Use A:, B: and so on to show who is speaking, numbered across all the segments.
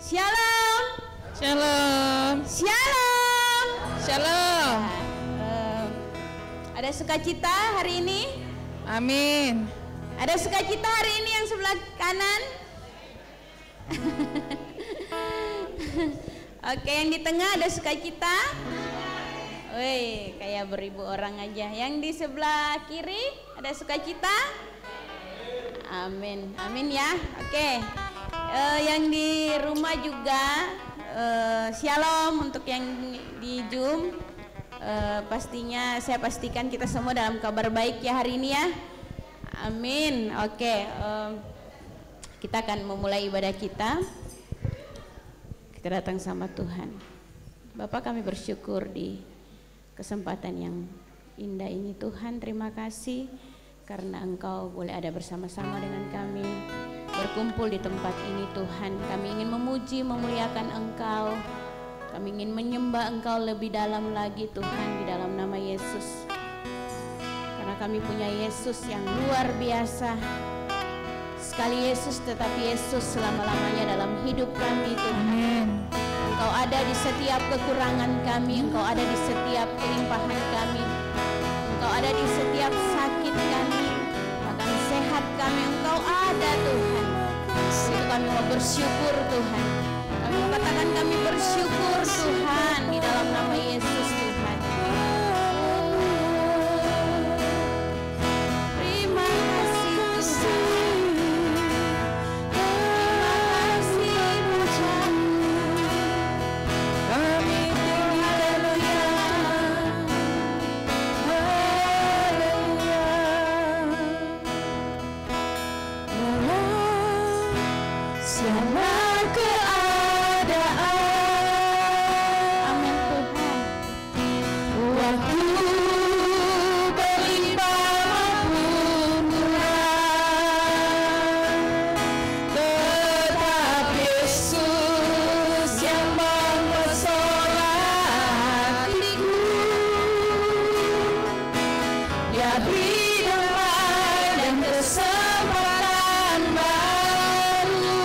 A: Shalom.
B: Shalom.
A: Shalom.
B: Shalom.
A: Ada sukacita hari ini?
B: Amin.
A: Ada sukacita hari ini yang sebelah kanan? Oke, yang di tengah ada sukacita? Wih, kayak beribu orang aja. Yang di sebelah kiri ada sukacita? Amin, amin ya. Oke, yang di rumah juga shalom untuk yang di Zoom. Pastinya saya pastikan kita semua dalam kabar baik ya hari ini ya. Amin. Oke, kita akan memulai ibadah kita. Kita datang sama Tuhan. Bapak, kami bersyukur di kesempatan yang indah ini Tuhan. Terima kasih karena Engkau boleh ada bersama-sama dengan kami, berkumpul di tempat ini Tuhan. Kami ingin memuji, memuliakan Engkau. Kami ingin menyembah Engkau lebih dalam lagi Tuhan, di dalam nama Yesus. Karena kami punya Yesus yang luar biasa. Sekali Yesus, tetapi Yesus selama-lamanya dalam hidup kami Tuhan. Engkau ada di setiap kekurangan kami, Engkau ada di setiap kelimpahan kami, Engkau ada di setiap sakit kami, bahkan sehat kami, Engkau ada Tuhan. Itu kami mau bersyukur Tuhan. Kami mau katakan kami bersyukur Tuhan di dalam nama Yesus Tuhan. Terima kasih Tuhan. Terima kasih Tuhan. Kami haleluya. Haleluya. Segala keadaan. Amin Tuhan. Waktu berlimpah maupun kurang, tetap Yesus yang mempesona hatiku. Dia beri damai dan kesempatan baru.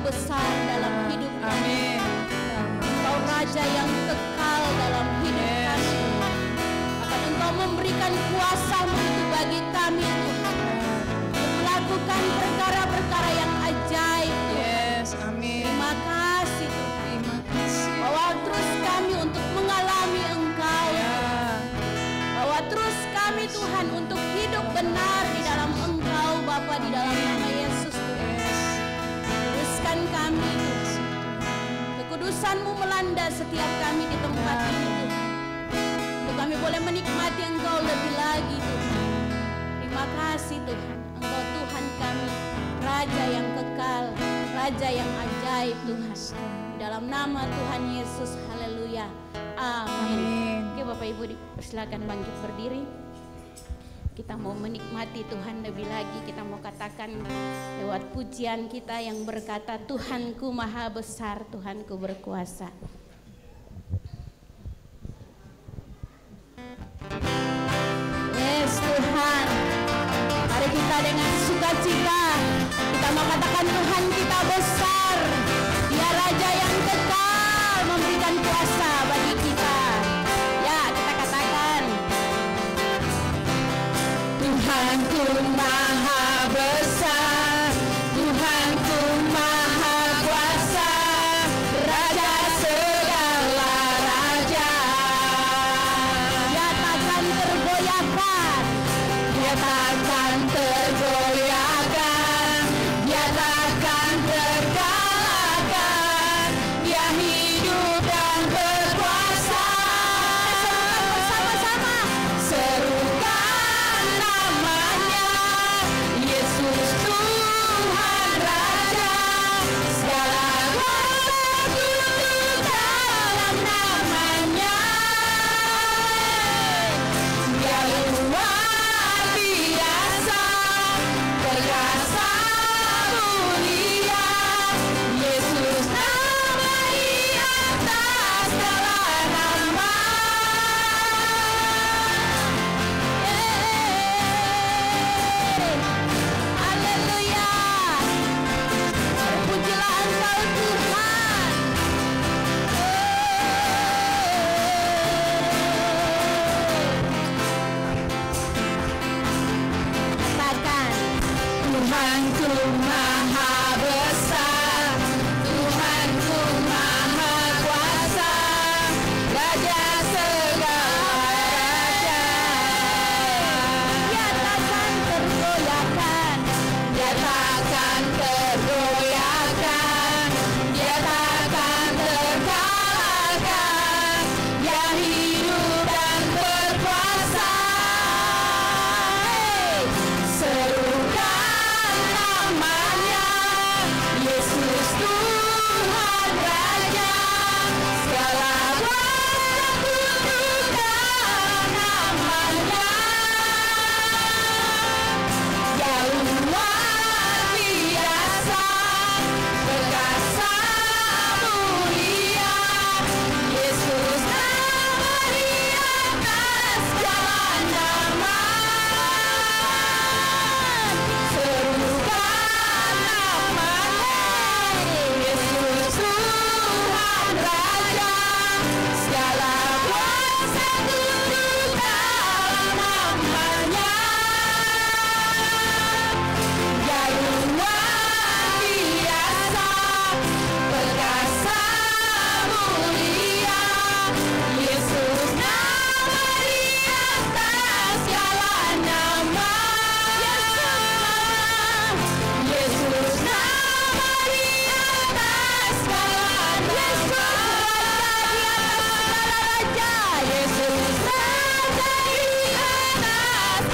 A: besar dalam hidup kami.
B: Amin.
A: Engkau Raja yang kekal dalam hidup kami. Akan Engkau memberikan kuasa-Mu itu bagi kami Tuhan, untuk melakukan perkara-perkara yang ajaib Tuhan.
B: Yes, amin.
A: Terima kasih Tuhan.
B: Terima kasih.
A: Bawa terus kami untuk mengalami Engkau.
B: Ya.
A: Bawa terus kami Tuhan untuk hidup benar di dalam Engkau Bapa, di dalam nama Yesus Tuhan.
B: Yes.
A: Kuduskan kami Tuhan. Kekudusan-Mu melanda setiap kami di tempat ini Tuhan, untuk kami boleh menikmati Engkau lebih lagi Tuhan. Terima kasih Tuhan, Engkau Tuhan kami, Raja yang kekal, Raja yang ajaib Tuhan. Di dalam nama Tuhan Yesus, haleluya, amin.
B: Amin.
A: Oke Bapak Ibu, silakan bangkit berdiri. Kita mau menikmati Tuhan lebih lagi. Kita mau katakan lewat pujian kita yang berkata, Tuhanku maha besar, Tuhanku berkuasa. Yes Tuhan, mari kita dengan sukacita kita mau katakan Tuhan kita besar. Dia Raja yang kekal, memberikan kuasa bagi kita. Ya, kita katakan
B: Tuhanku maha besar, Tuhanku maha kuasa, Raja segala raja.
A: Dia takkan tergoyahkan,
B: Dia takkan tergoyahkan, Dia takkan terkalahkan, Dia hidup dan berkuasa.
A: bersama-sama.
B: Serukan namanya, Yesus Tuhan Raja, segala kuasa tunduk dalam namanya. Dia luar biasa, perkasa mulia, Yesus nama di atas segala nama.
A: Haleluya. Terpujilah Engkau Tuhan. Katakan
B: Tuhanku maha besar, Tuhanku maha kuasa, Raja segala raja.
A: Dia takkan tergoyahkan,
B: Dia takkan tergoyahkan, Dia takkan terkalahkan, Dia hidup dan berkuasa. Serukan namanya, Yesus Tuhan Raja, segala kuasa tunduk dalam namanya. Dia luar biasa, perkasa mulia, Yesus nama di atas segala nama. Serukan namanya, Yesus Tuhan Raja, segala kuasa tunduk dalam namanya. Dia luar biasa, perkasa mulia, Yesus nama di atas segala nama. Yesus nama di atas segala nama. Yesus Raja di atas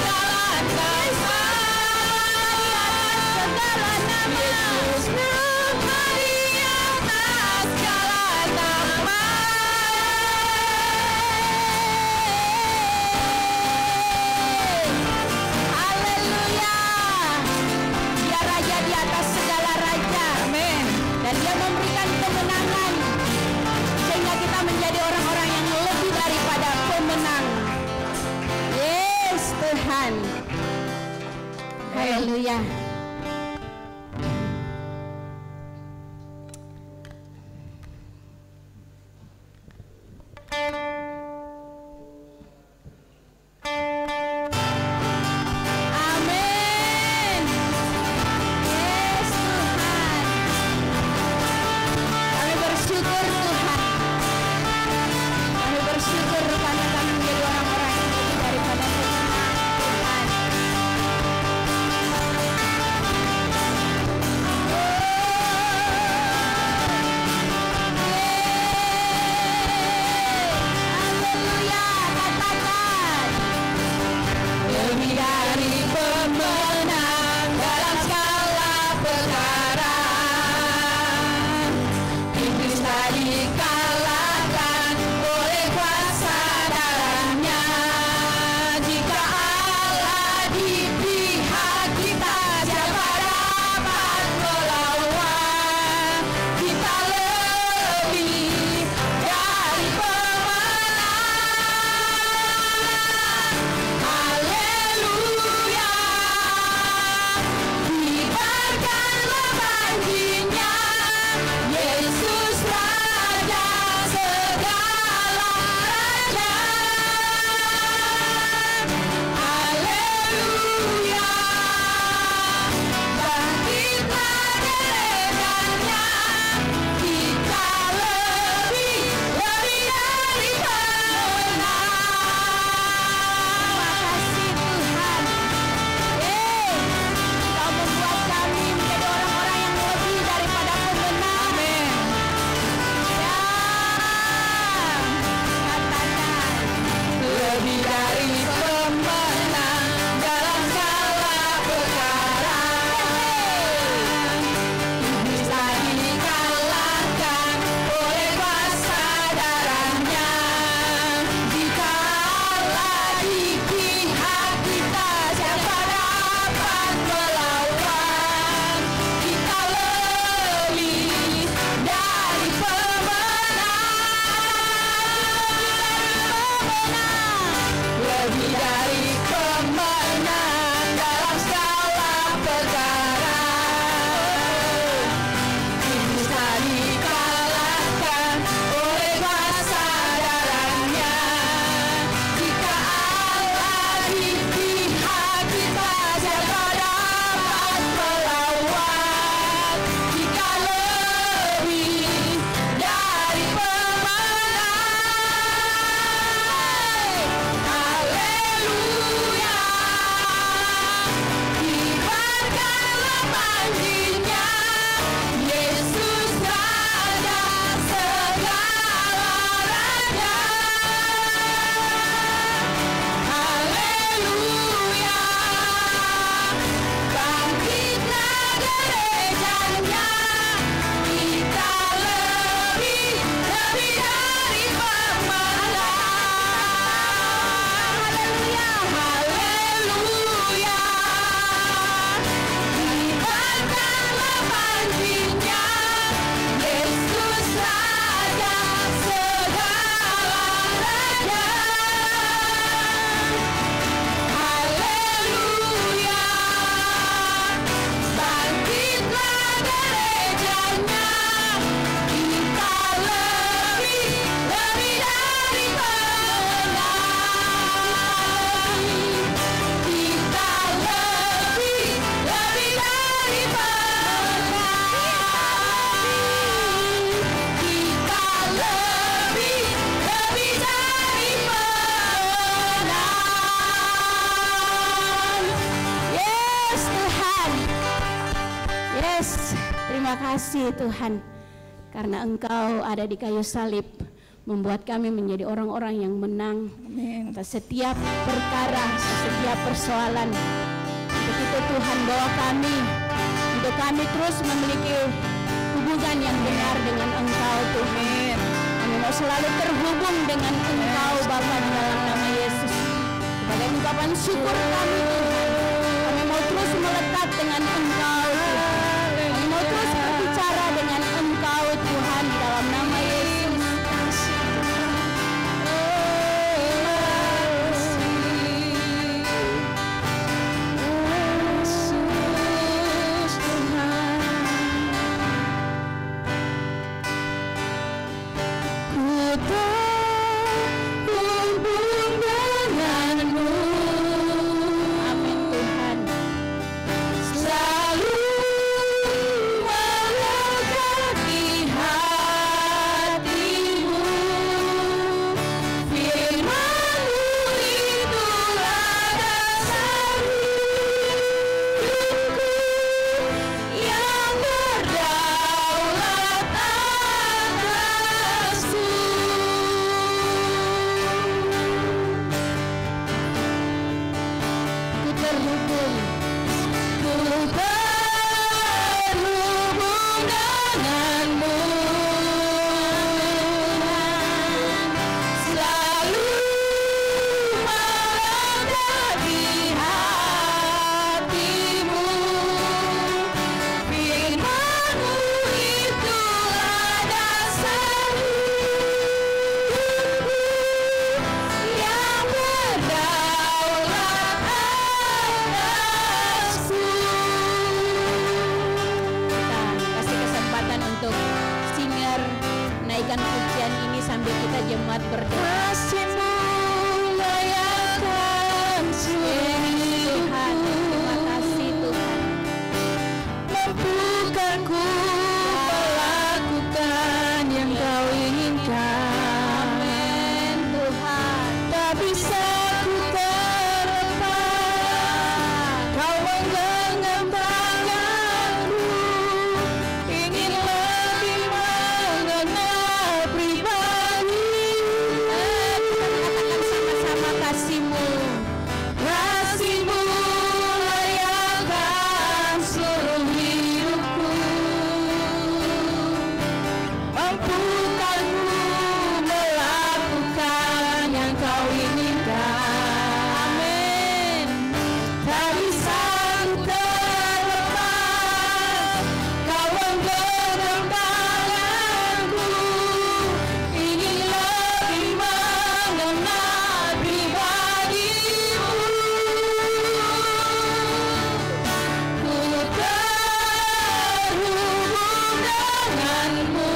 B: segala nama. Yesus nama di atas segala nama.
A: haleluya. Dia Raja di atas segala raja.
B: Amin.
A: Dan Dia memberikan kemenangan, sehingga kita menjadi orang-orang yang lebih daripada pemenang. Yes Tuhan. Haleluya.
B: dikalahkan oleh kuasa darahnya. Jika Allah di pihak kita, siapa dapat melawan? Kita lebih dari pemenang. Haleluya, kibarkanlah banjinya, Yesus Raja segala raja. Haleluya, bangkitlah gerejanya, kita lebih dari pemenang.
A: Makasih Tuhan. Kau membuat kami menjadi orang-orang yang lebih daripada pemenang. Ya, katakan.
B: Lebih dari pemenang dalam segala perkara. Bisa dikalahkan oleh kuasa darahnya. Jika Allah di pihak kita, siapa dapat melawan? Kita lebih dari lebih dari pemenang dalam segala perkara. Bisa dikalahkan oleh kuasa darahnya. Jika Allah di pihak kita, siapa dapat melawan? Kita lebih dari pemenang. Haleluya, kibarkanlah banjinya, Yesus Raja segala raja. Haleluya, bangkitlah gerejanya, kita lebih dari pemenang. Haleluya, haleluya, kibarkanlah banjinya, Yesus Raja segala raja. Haleluya, bangkitlah gerejanya, kita lebih dari pemenang. Kita lebih dari pemenang. Kita lebih dari pemenang.
A: Yes Tuhan. Yes, terima kasih Tuhan. Karena Engkau ada di kayu salib, membuat kami menjadi orang-orang yang menang atas setiap perkara, atas setiap persoalan. Untuk itu Tuhan bawa kami, untuk kami terus memiliki hubungan yang benar dengan Engkau Tuhan. Kami mau selalu terhubung dengan Engkau Bapa di dalam nama Yesus. Sebagai ungkapan syukur kami Tuhan, kami mau terus melekat dengan Engkau Tuhan. Kami mau terus berbicara dengan Engkau Tuhan di dalam nama Yesus.
B: Ku terhubung denganmu.
A: menyanyikan pujian ini sambil kita jemaat berdoa.
B: Kasih-Mu layakan seluruh
A: Tuhan, terima kasih Tuhan.
B: mampukan ku melakukan yang Kau inginkan.
A: Amin Tuhan.
B: Tak bisa ku terlepas, Kau menggenggam tanganku, ingin lebih mengenal pribadi.
A: Kita katakan sama-sama kasih-Mu.
B: Kasih-Mu layakan seluruh hidupku, mampukan ku melakukan yang Kau inginkan.
A: Amin.
B: Tak bisa ku terlepas, Kau menggenggam tanganku, ingin lebih mengenal pribadi-Mu. Ku terhubung denganmu,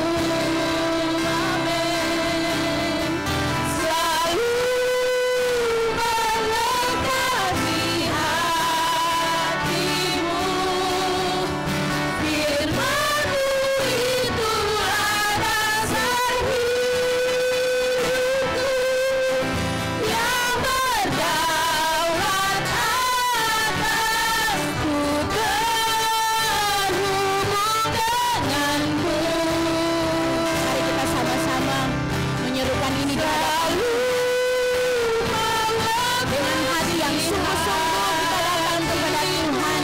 B: amin. Selalu mendekati hatimu, firman-Mu itulah dasar hidupku, yang berdaulat atasku, terhubung denganmu.
A: Mari kita sama-sama menyerukan ini
B: Selalu
A: dengan hati yang sungguh-sungguh kita datang kepada Tuhan.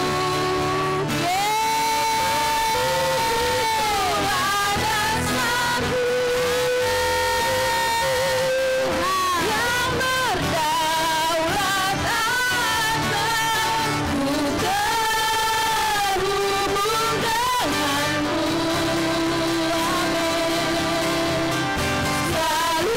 B: yang berdaulat atasku, terhubung denganmu, amin. Selalu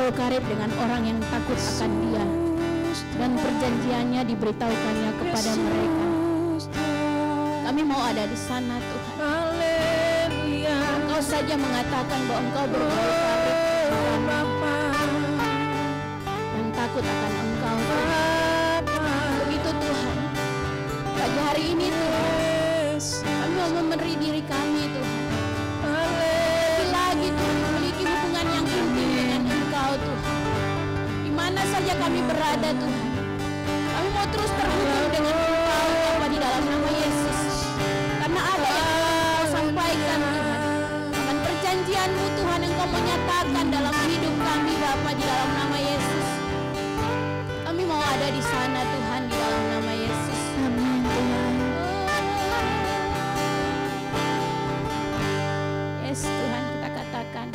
A: bergaul karib dengan orang yang takut akan Dia, dan perjanjiannya diberitahukannya kepada mereka. Kami mau ada di sana Tuhan. Engkau saja mengatakan bahwa Engkau bergaul karib dengan yang takut akan Engkau Tuhan. Begitu Tuhan, pagi hari ini Tuhan, kami mau memberi diri kami Tuhan, lagi Tuhan, memiliki hubungan yang intim dengan Engkau Tuhan. Di mana saja kami berada Tuhan, kami mau terus terhubung dengan Engkau Bapa di dalam nama Yesus. Karena apa yang Engkau sampaikan Tuhan, dengan perjanjian-Mu Tuhan, Engkau menyatakan dalam hidup kami Bapa di dalam nama Yesus. Kami mau ada di sana Tuhan di dalam nama Yesus. Amin Tuhan. Yes Tuhan, kita katakan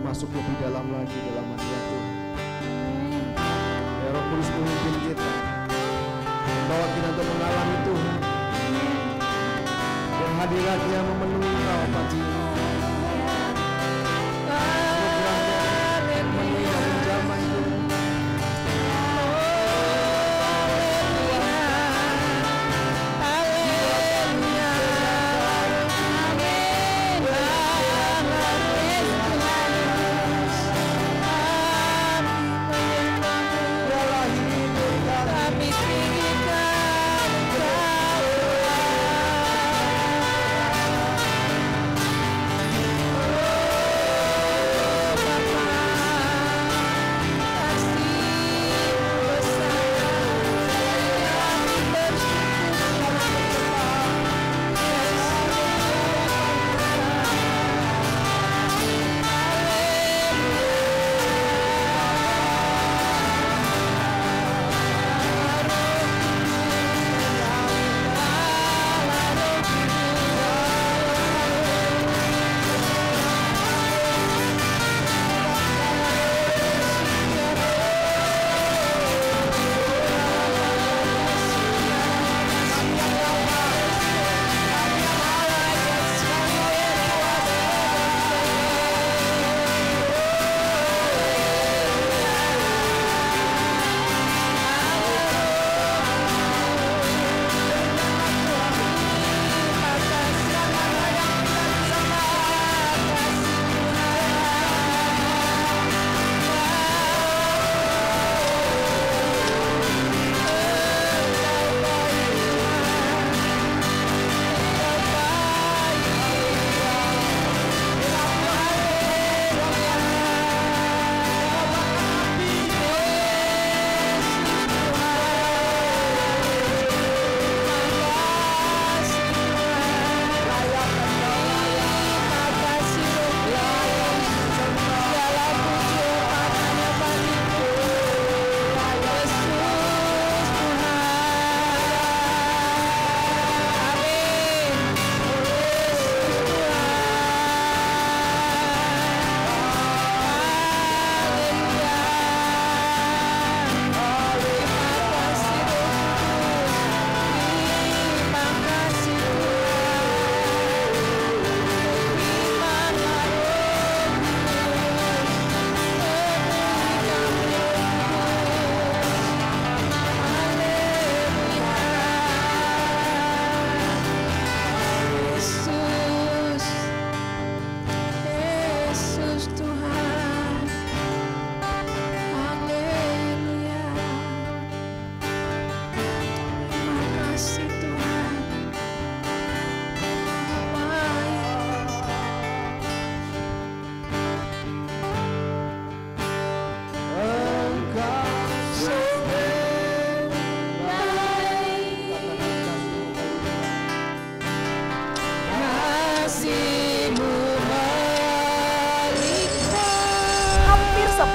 C: masuk lebih dalam lagi dalam hadirat Tuhan. Ya Roh Kudus memimpin kita, membawa kita untuk mengalami Tuhan, dan hadiratnya memenuhi kau pagi ini. Nugerahnya memenuhi dalam zaman Tuhan.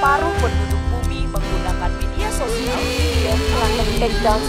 D: separuh penduduk bumi menggunakan media sosial, dia telah men-take down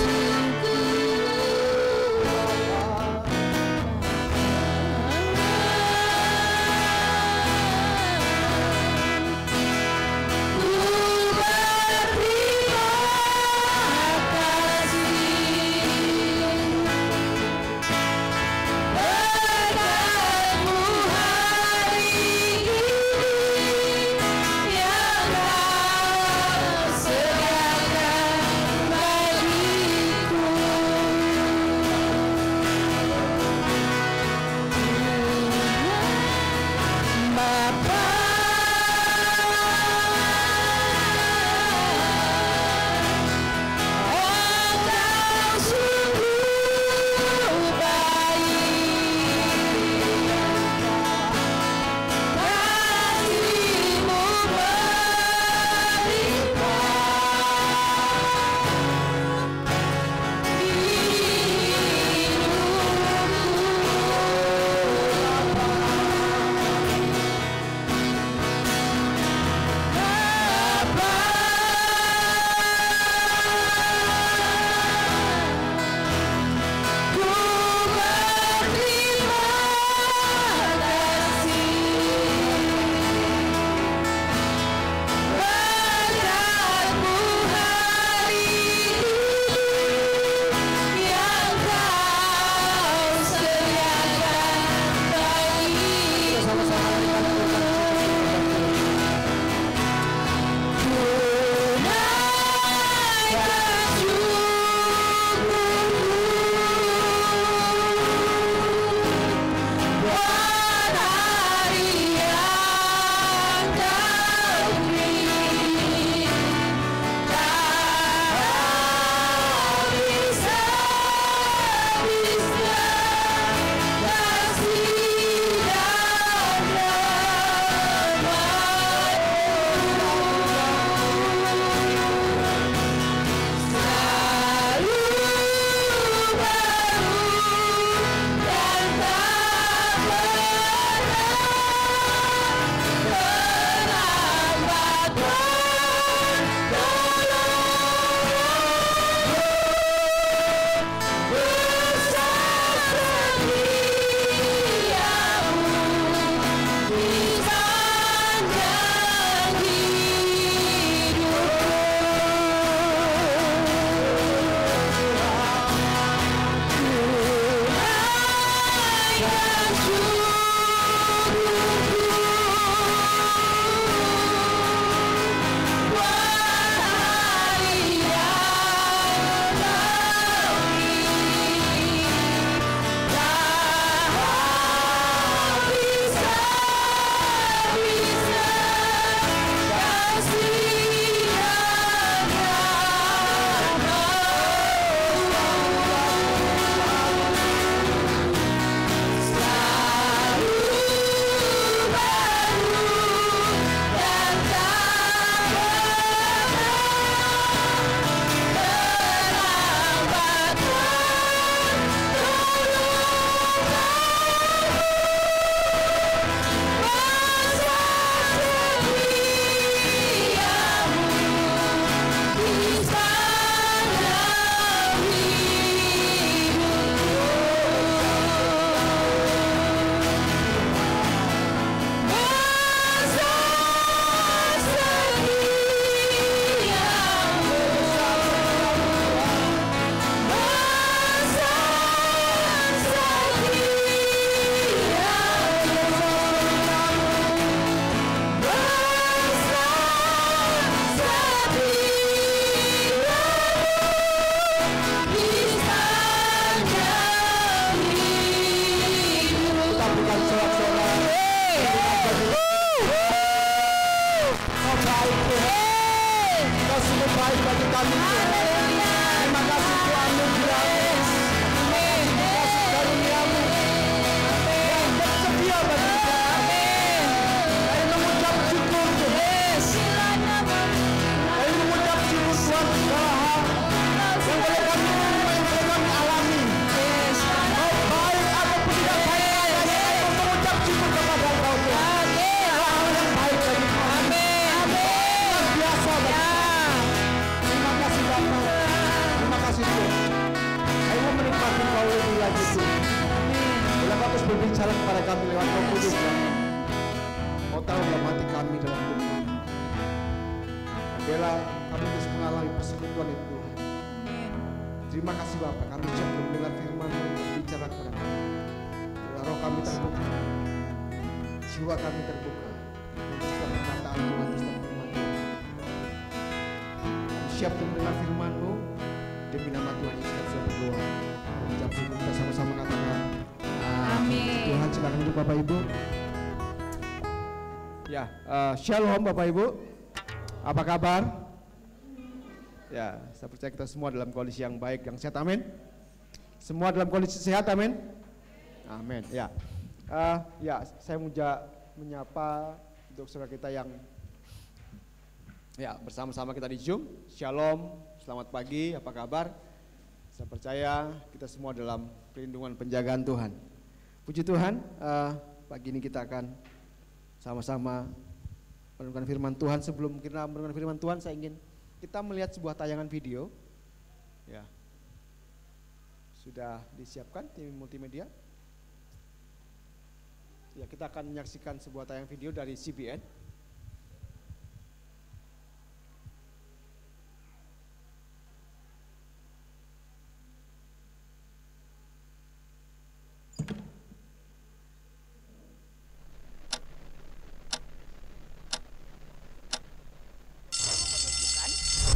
C: Bela kami terus mengalami persekutuan itu Tuhan. Terima kasih Bapak, kami siap mendengar firman-Mu berbicara kepada kami. Bila roh kami terbuka, jiwa kami terbuka untuk setiap perkataan Tuhan, untuk setiap firman Tuhan. Kami siap mendengar firman-Mu demi nama Tuhan Yesus kita sudah berdoa. Mengucap syukur kita sama-sama katakan
A: Amin.
C: Tuhan. Silakan duduk Bapak Ibu. Ya, shalom Bapak Ibu. Apa kabar? Ya, saya percaya kita semua dalam kondisi yang baik, yang sehat, amin. Semua dalam kondisi sehat, amin. Amin. Ya, saya menyapa untuk saudara kita yang bersama-sama kita di Zoom. Shalom, selamat pagi, apa kabar? Saya percaya kita semua dalam perlindungan penjagaan Tuhan. Puji Tuhan, pagi ini kita akan sama-sama merenungkan firman Tuhan. Sebelum kita merenungkan firman Tuhan, saya ingin kita melihat sebuah tayangan video. Ya, sudah disiapkan tim multimedia. Ya, kita akan menyaksikan sebuah tayangan video dari CBN.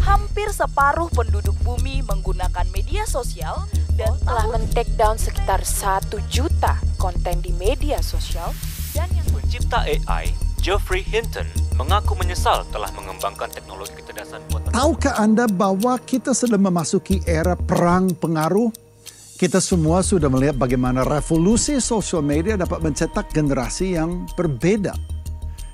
D: Hampir separuh penduduk bumi menggunakan media sosial dan telah men-take down sekitar 1 juta konten di media sosial. Dan yang
E: pencipta AI, Geoffrey Hinton, mengaku menyesal telah mengembangkan teknologi kecerdasan buatan.
F: Tahukah Anda bahwa kita sedang memasuki era perang pengaruh? Kita semua sudah melihat bagaimana revolusi sosial media dapat mencetak generasi yang berbeda.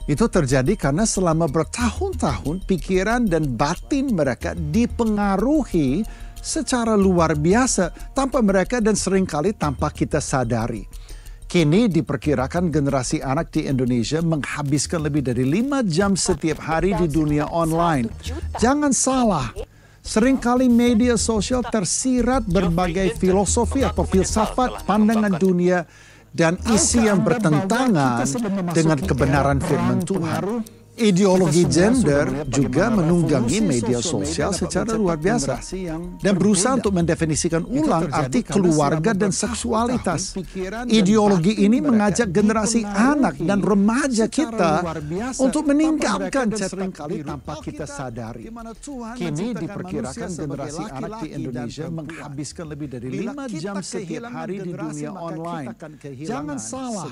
F: Itu terjadi karena selama bertahun-tahun pikiran dan batin mereka dipengaruhi secara luar biasa tanpa mereka dan seringkali tanpa kita sadari. Kini diperkirakan generasi anak di Indonesia menghabiskan lebih dari 5 jam setiap hari di dunia online. Jangan salah, seringkali media sosial tersirat berbagai filosofi atau filsafat pandangan dunia dan isi yang bertentangan dengan kebenaran firman Tuhan. Ideologi gender juga menunggangi media sosial secara luar biasa dan berusaha untuk mendefinisikan ulang arti keluarga dan seksualitas. Ideologi ini mengajak generasi anak dan remaja kita untuk meninggalkan cetak biru tanpa kita sadari. Kini diperkirakan generasi anak di Indonesia menghabiskan lebih dari 5 jam setiap hari di dunia online. Jangan salah,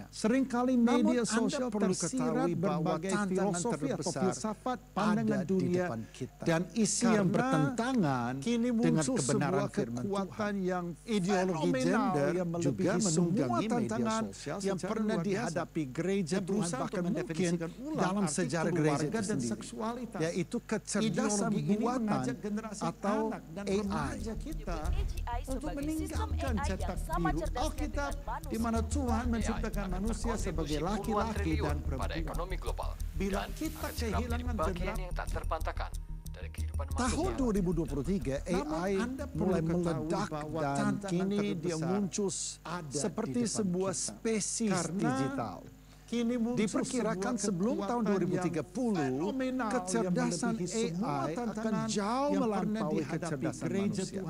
F: seringkali media sosial tersirat berbagai filosofi atau filsafat pandangan dunia dan isi yang bertentangan dengan kebenaran firman Tuhan. Yang ideologi gender juga menunggangi media sosial yang pernah dihadapi gereja Tuhan, bahkan mungkin dalam sejarah gereja itu sendiri, yaitu kecerdasan buatan atau AI untuk meninggalkan cetak biru Alkitab, di mana Tuhan menciptakan manusia sebagai laki-laki dan perempuan. Bila kita kehilangan
E: bagian yang tak terpantahkan dari kehidupan manusia.
F: tahun 2023 AI mulai meledak dan kini dia muncul seperti sebuah spesies digital. Diperkirakan sebelum tahun 2030, kecerdasan AI akan jauh melampaui kecerdasan manusia.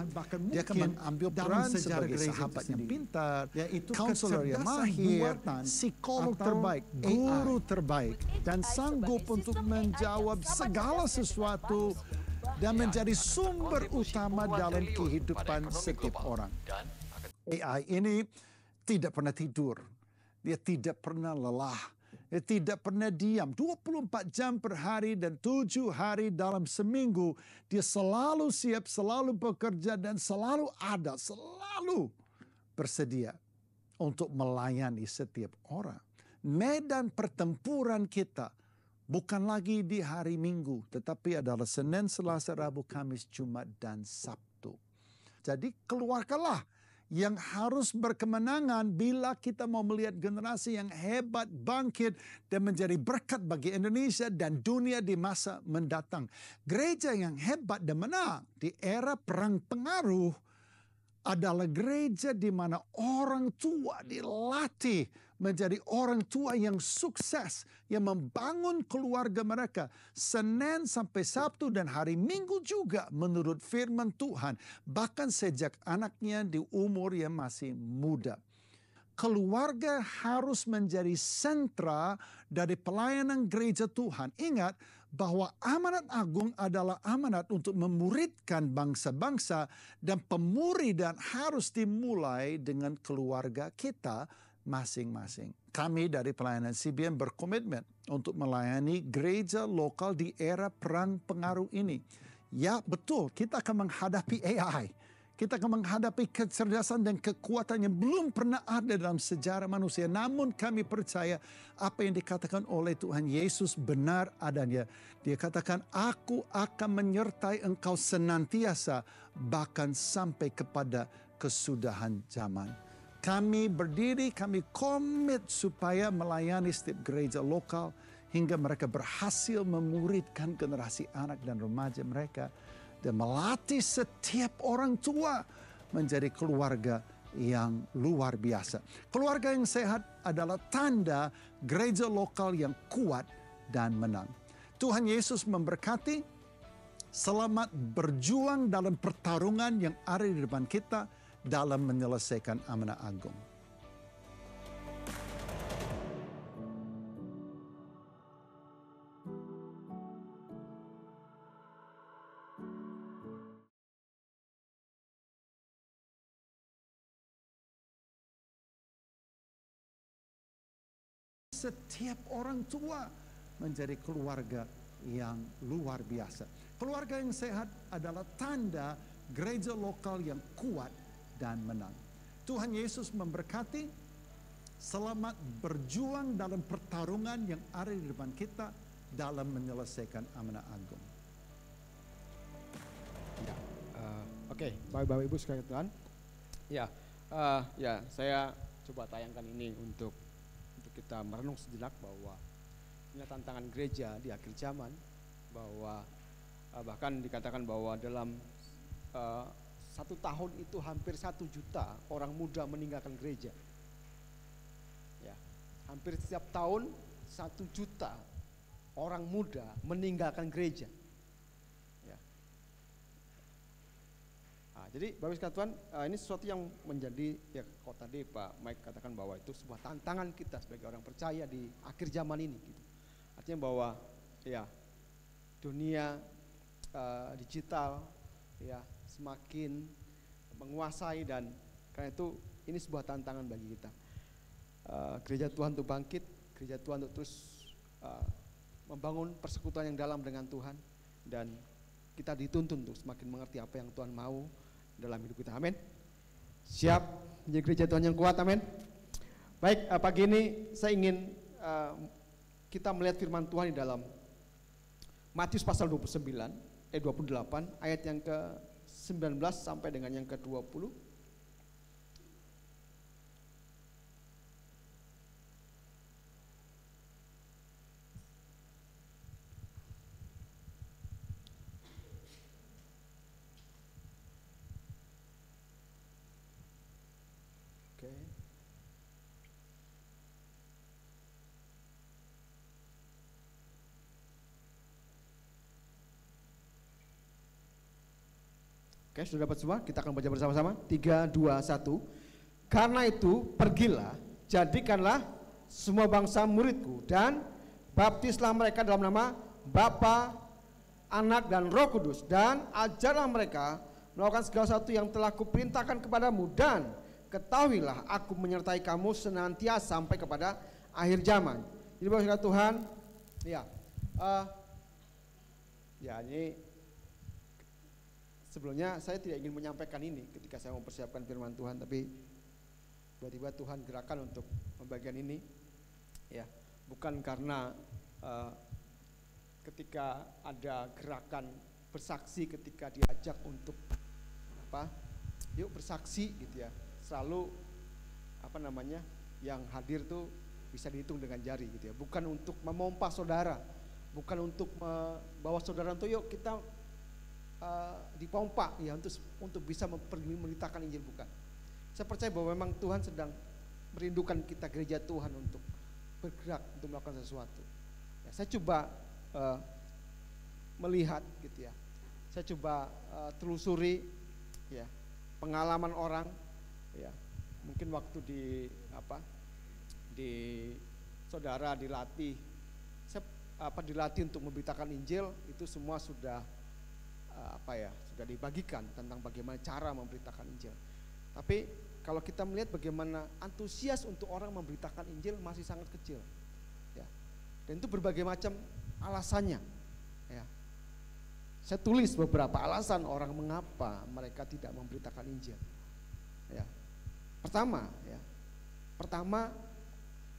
F: Dia akan mengambil peran sebagai sahabat yang pintar, konselor yang mahir, psikolog terbaik, guru terbaik, dan sanggup untuk menjawab segala sesuatu dan menjadi sumber utama dalam kehidupan setiap orang. AI ini tidak pernah tidur. Dia tidak pernah lelah. Dia tidak pernah diam. 24 jam per hari dan 7 hari dalam seminggu. Dia selalu siap, selalu bekerja, dan selalu ada, selalu bersedia untuk melayani setiap orang. Medan pertempuran kita bukan lagi di hari Minggu, tetapi adalah Senin, Selasa, Rabu, Kamis, Jumat, dan Sabtu. Jadi keluarkanlah yang harus berkemenangan bila kita mau melihat generasi yang hebat bangkit dan menjadi berkat bagi Indonesia dan dunia di masa mendatang. Gereja yang hebat dan menang di era perang pengaruh adalah gereja di mana orang tua dilatih menjadi orang tua yang sukses, yang membangun keluarga mereka Senin sampai Sabtu dan hari Minggu juga menurut firman Tuhan, bahkan sejak anaknya di umur yang masih muda. Keluarga harus menjadi sentra dari pelayanan gereja Tuhan. Ingat bahwa amanat agung adalah amanat untuk memuridkan bangsa-bangsa, dan pemuridan harus dimulai dengan keluarga kita masing-masing. Kami dari pelayanan CBN berkomitmen untuk melayani gereja lokal di era perang pengaruh ini. Ya betul, kita akan menghadapi AI. Kita akan menghadapi kecerdasan dan kekuatan yang belum pernah ada dalam sejarah manusia. Namun kami percaya apa yang dikatakan oleh Tuhan Yesus benar adanya. Dia katakan, aku akan menyertai engkau senantiasa, bahkan sampai kepada kesudahan zaman. Kami berdiri, kami komit supaya melayani setiap gereja lokal hingga mereka berhasil memuridkan generasi anak dan remaja mereka, dan melatih setiap orang tua menjadi keluarga yang luar biasa. Keluarga yang sehat adalah tanda gereja lokal yang kuat dan menang. Tuhan Yesus memberkati. Selamat berjuang dalam pertarungan yang ada di depan kita dalam menyelesaikan amanah agung. Setiap orang tua menjadi keluarga yang luar biasa. Keluarga yang sehat adalah tanda gereja lokal yang kuat dan menang. Tuhan Yesus memberkati. Selamat berjuang dalam pertarungan yang ada di depan kita dalam menyelesaikan amanah agung.
C: Ya, Oke, Bapak Ibu sekalian Tuhan. Ya, saya coba tayangkan ini untuk kita merenung sejenak bahwa inilah tantangan gereja di akhir zaman, bahwa bahkan dikatakan bahwa dalam 1 tahun itu hampir 1 juta orang muda meninggalkan gereja. Ya, hampir setiap tahun 1 juta orang muda meninggalkan gereja. Ya. Jadi Bapak sekalian Tuhan, ini sesuatu yang menjadi, ya kalau tadi Pak Mike katakan bahwa itu sebuah tantangan kita sebagai orang percaya di akhir zaman ini gitu. Artinya bahwa ya dunia digital ya semakin menguasai, dan karena itu ini sebuah tantangan bagi kita. Gereja Tuhan untuk bangkit, gereja Tuhan untuk terus membangun persekutuan yang dalam dengan Tuhan, dan kita dituntun untuk semakin mengerti apa yang Tuhan mau dalam hidup kita. Amin. Siap menjadi gereja Tuhan yang kuat. Amin. Baik, pagi ini saya ingin kita melihat firman Tuhan di dalam Matius pasal 28 ayat yang ke-19 sampai dengan yang ke-20. Oke. Oke, sudah dapat semua? Kita akan baca bersama-sama. 3, 2, 1. Karena itu, pergilah, jadikanlah semua bangsa muridku, dan baptislah mereka dalam nama Bapa, Anak, dan Roh Kudus, dan ajarlah mereka melakukan segala sesuatu yang telah kuperintahkan kepadamu, dan ketahuilah aku menyertai kamu senantiasa sampai kepada akhir zaman. Jadi Bapak Tuhan, ini sebelumnya saya tidak ingin menyampaikan ini ketika saya mempersiapkan firman Tuhan, tapi tiba-tiba Tuhan gerakan untuk pembagian ini. Ya, bukan karena ketika ada gerakan bersaksi, ketika diajak untuk yuk bersaksi gitu ya. Selalu yang hadir tuh bisa dihitung dengan jari gitu ya. Bukan untuk memompa saudara, bukan untuk membawa saudara untuk yuk kita dipompa ya untuk bisa memberitakan Injil, bukan. Saya percaya bahwa memang Tuhan sedang merindukan kita gereja Tuhan untuk bergerak untuk melakukan sesuatu. Ya, saya coba melihat gitu ya. Saya coba telusuri ya pengalaman orang ya. Mungkin waktu di saudara dilatih dilatih untuk memberitakan Injil, itu semua sudah sudah dibagikan tentang bagaimana cara memberitakan Injil. Tapi kalau kita melihat bagaimana antusias untuk orang memberitakan Injil masih sangat kecil, ya. Dan itu berbagai macam alasannya, ya. Saya tulis beberapa alasan orang mengapa mereka tidak memberitakan Injil, ya. Pertama,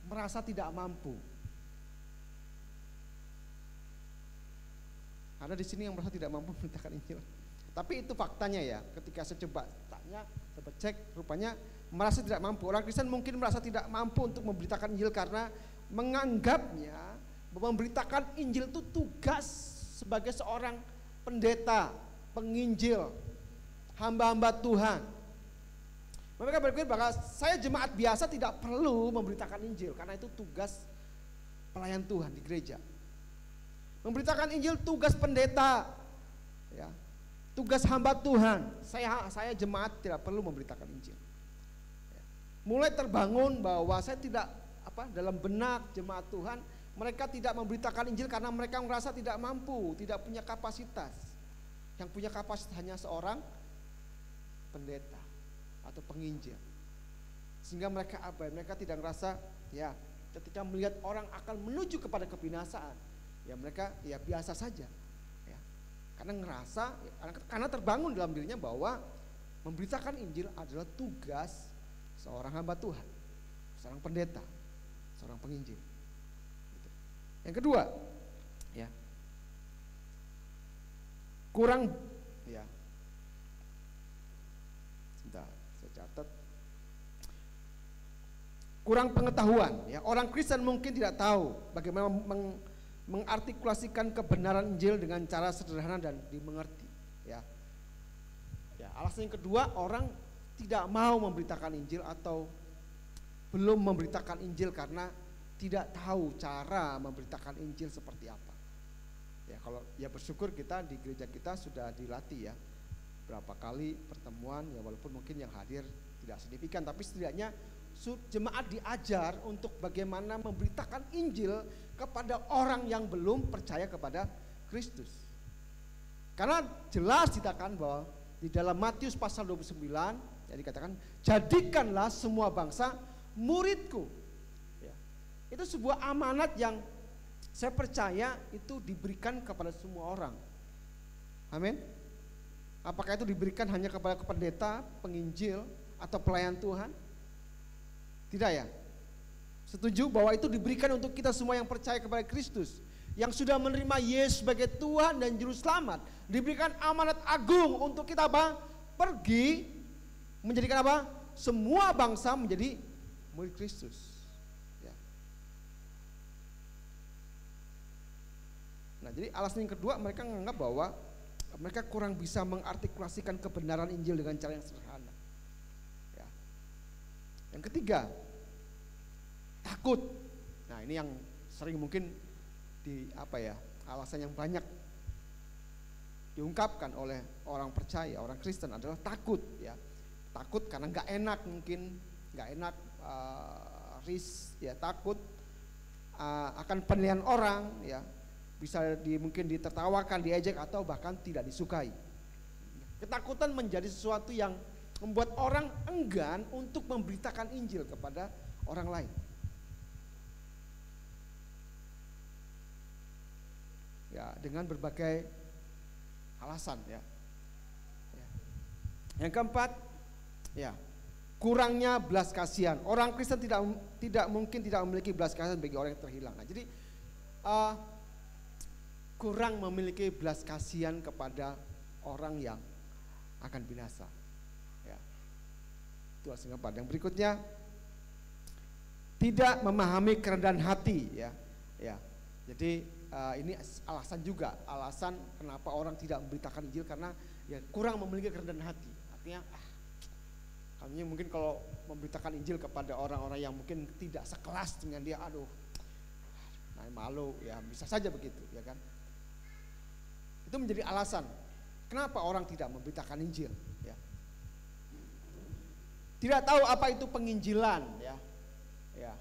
C: merasa tidak mampu. Ada di sini yang merasa tidak mampu memberitakan Injil. Tapi itu faktanya ya. Ketika saya coba tanya, saya cek, rupanya merasa tidak mampu. Orang Kristen mungkin merasa tidak mampu untuk memberitakan Injil karena menganggapnya bahwa memberitakan Injil itu tugas sebagai seorang pendeta, penginjil, hamba-hamba Tuhan. Mereka berpikir bahwa saya jemaat biasa tidak perlu memberitakan Injil karena itu tugas pelayan Tuhan di gereja. Memberitakan Injil tugas pendeta, ya, tugas hamba Tuhan. Saya jemaat tidak perlu memberitakan Injil. Ya. Mulai terbangun bahwa saya tidak dalam benak jemaat Tuhan, mereka tidak memberitakan Injil karena mereka merasa tidak mampu, tidak punya kapasitas. Yang punya kapasitas hanya seorang pendeta atau penginjil. Sehingga mereka mereka tidak merasa ya ketika melihat orang akan menuju kepada kebinasaan, ya mereka ya biasa saja, ya. Karena ngerasa, karena terbangun dalam dirinya bahwa memberitakan Injil adalah tugas seorang hamba Tuhan, seorang pendeta, seorang penginjil. Gitu. Yang kedua, ya kurang, ya, sebentar, saya catat. Kurang pengetahuan, ya. Orang Kristen mungkin tidak tahu bagaimana mengartikulasikan kebenaran Injil dengan cara sederhana dan dimengerti, ya. Ya, alasan yang kedua, orang tidak mau memberitakan Injil atau belum memberitakan Injil karena tidak tahu cara memberitakan Injil seperti apa. Ya, kalau ya bersyukur kita di gereja kita sudah dilatih ya berapa kali pertemuan, ya walaupun mungkin yang hadir tidak signifikan, tapi setidaknya jemaat diajar untuk bagaimana memberitakan Injil kepada orang yang belum percaya kepada Kristus. Karena jelas dikatakan bahwa di dalam Matius pasal 29 ya dikatakan, jadikanlah semua bangsa muridku. Ya. Itu sebuah amanat yang saya percaya itu diberikan kepada semua orang. Amin. Apakah itu diberikan hanya kepada pendeta, penginjil, atau pelayan Tuhan? Tidak ya. Setuju bahwa itu diberikan untuk kita semua yang percaya kepada Kristus, yang sudah menerima Yesus sebagai Tuhan dan Juru Selamat. Diberikan amanat agung untuk kita apa? Pergi menjadikan apa? Semua bangsa menjadi murid Kristus. Ya. Nah, jadi alasan yang kedua, mereka menganggap bahwa mereka kurang bisa mengartikulasikan kebenaran Injil dengan cara yang sederhana. Ya. Yang ketiga, takut. Nah, ini yang sering mungkin alasan yang banyak diungkapkan oleh orang percaya, orang Kristen adalah takut, ya. Takut karena nggak enak, mungkin nggak enak, ya, takut akan penilaian orang, ya, bisa mungkin ditertawakan, diejek, atau bahkan tidak disukai. Ketakutan menjadi sesuatu yang membuat orang enggan untuk memberitakan Injil kepada orang lain. Ya, dengan berbagai alasan, ya. Yang keempat, ya, kurangnya belas kasihan. Orang Kristen tidak mungkin tidak memiliki belas kasihan bagi orang yang terhilang. Nah, jadi kurang memiliki belas kasihan kepada orang yang akan binasa. Ya. Itu alasan keempat. Yang berikutnya, tidak memahami kerendahan hati, ya. Ya. Jadi ini alasan juga, alasan kenapa orang tidak memberitakan Injil, karena ya kurang memiliki kerendahan hati. Artinya Artinya mungkin kalau memberitakan Injil kepada orang-orang yang mungkin tidak sekelas dengan dia, aduh, malu ya, bisa saja begitu, ya kan? Itu menjadi alasan kenapa orang tidak memberitakan Injil, ya. Tidak tahu apa itu penginjilan, ya. Ya.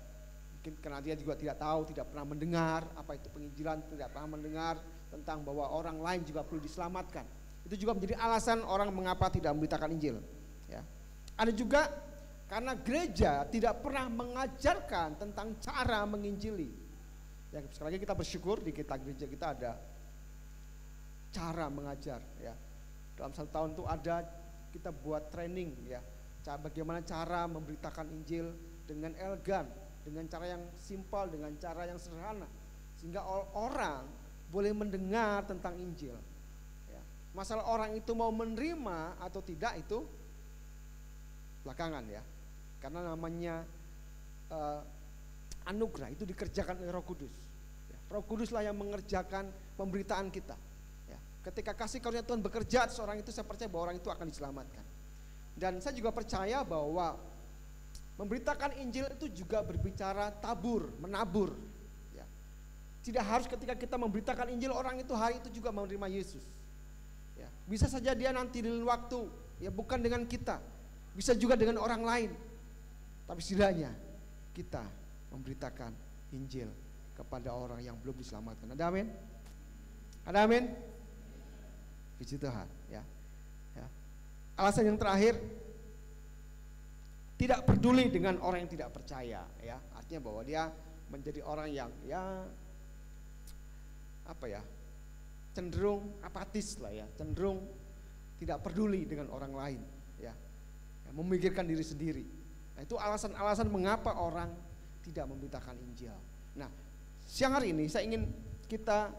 C: Mungkin karena dia juga tidak tahu, tidak pernah mendengar apa itu penginjilan, tidak pernah mendengar tentang bahwa orang lain juga perlu diselamatkan. Itu juga menjadi alasan orang mengapa tidak memberitakan Injil, ya. Ada juga karena gereja tidak pernah mengajarkan tentang cara menginjili. Ya, sekali lagi kita bersyukur di gereja kita ada cara mengajar, ya. Dalam 1 tahun itu ada kita buat training, ya, bagaimana cara memberitakan Injil dengan elegan, dengan cara yang simpel, dengan cara yang sederhana, sehingga orang boleh mendengar tentang Injil, ya. Masalah orang itu mau menerima atau tidak itu belakangan, ya, karena namanya anugerah itu dikerjakan oleh Roh Kudus, ya. Roh Kuduslah yang mengerjakan pemberitaan kita. Ketika kasih karunia Tuhan bekerja, seorang itu saya percaya bahwa orang itu akan diselamatkan. Dan saya juga percaya bahwa memberitakan Injil itu juga berbicara tabur, menabur, ya. Tidak harus ketika kita memberitakan Injil orang itu hari itu juga menerima Yesus, ya. Bisa saja dia nanti di lain waktu, ya, bukan dengan kita, bisa juga dengan orang lain. Tapi setidaknya kita memberitakan Injil kepada orang yang belum diselamatkan. Ada amin? Ada amin? Puji Tuhan, ya. Ya. Alasan yang terakhir, tidak peduli dengan orang yang tidak percaya, ya. Artinya bahwa dia menjadi orang yang, ya, apa ya, cenderung apatis lah, ya, cenderung tidak peduli dengan orang lain, ya, memikirkan diri sendiri. Nah, itu alasan-alasan mengapa orang tidak memberitakan Injil. Nah, siang hari ini saya ingin kita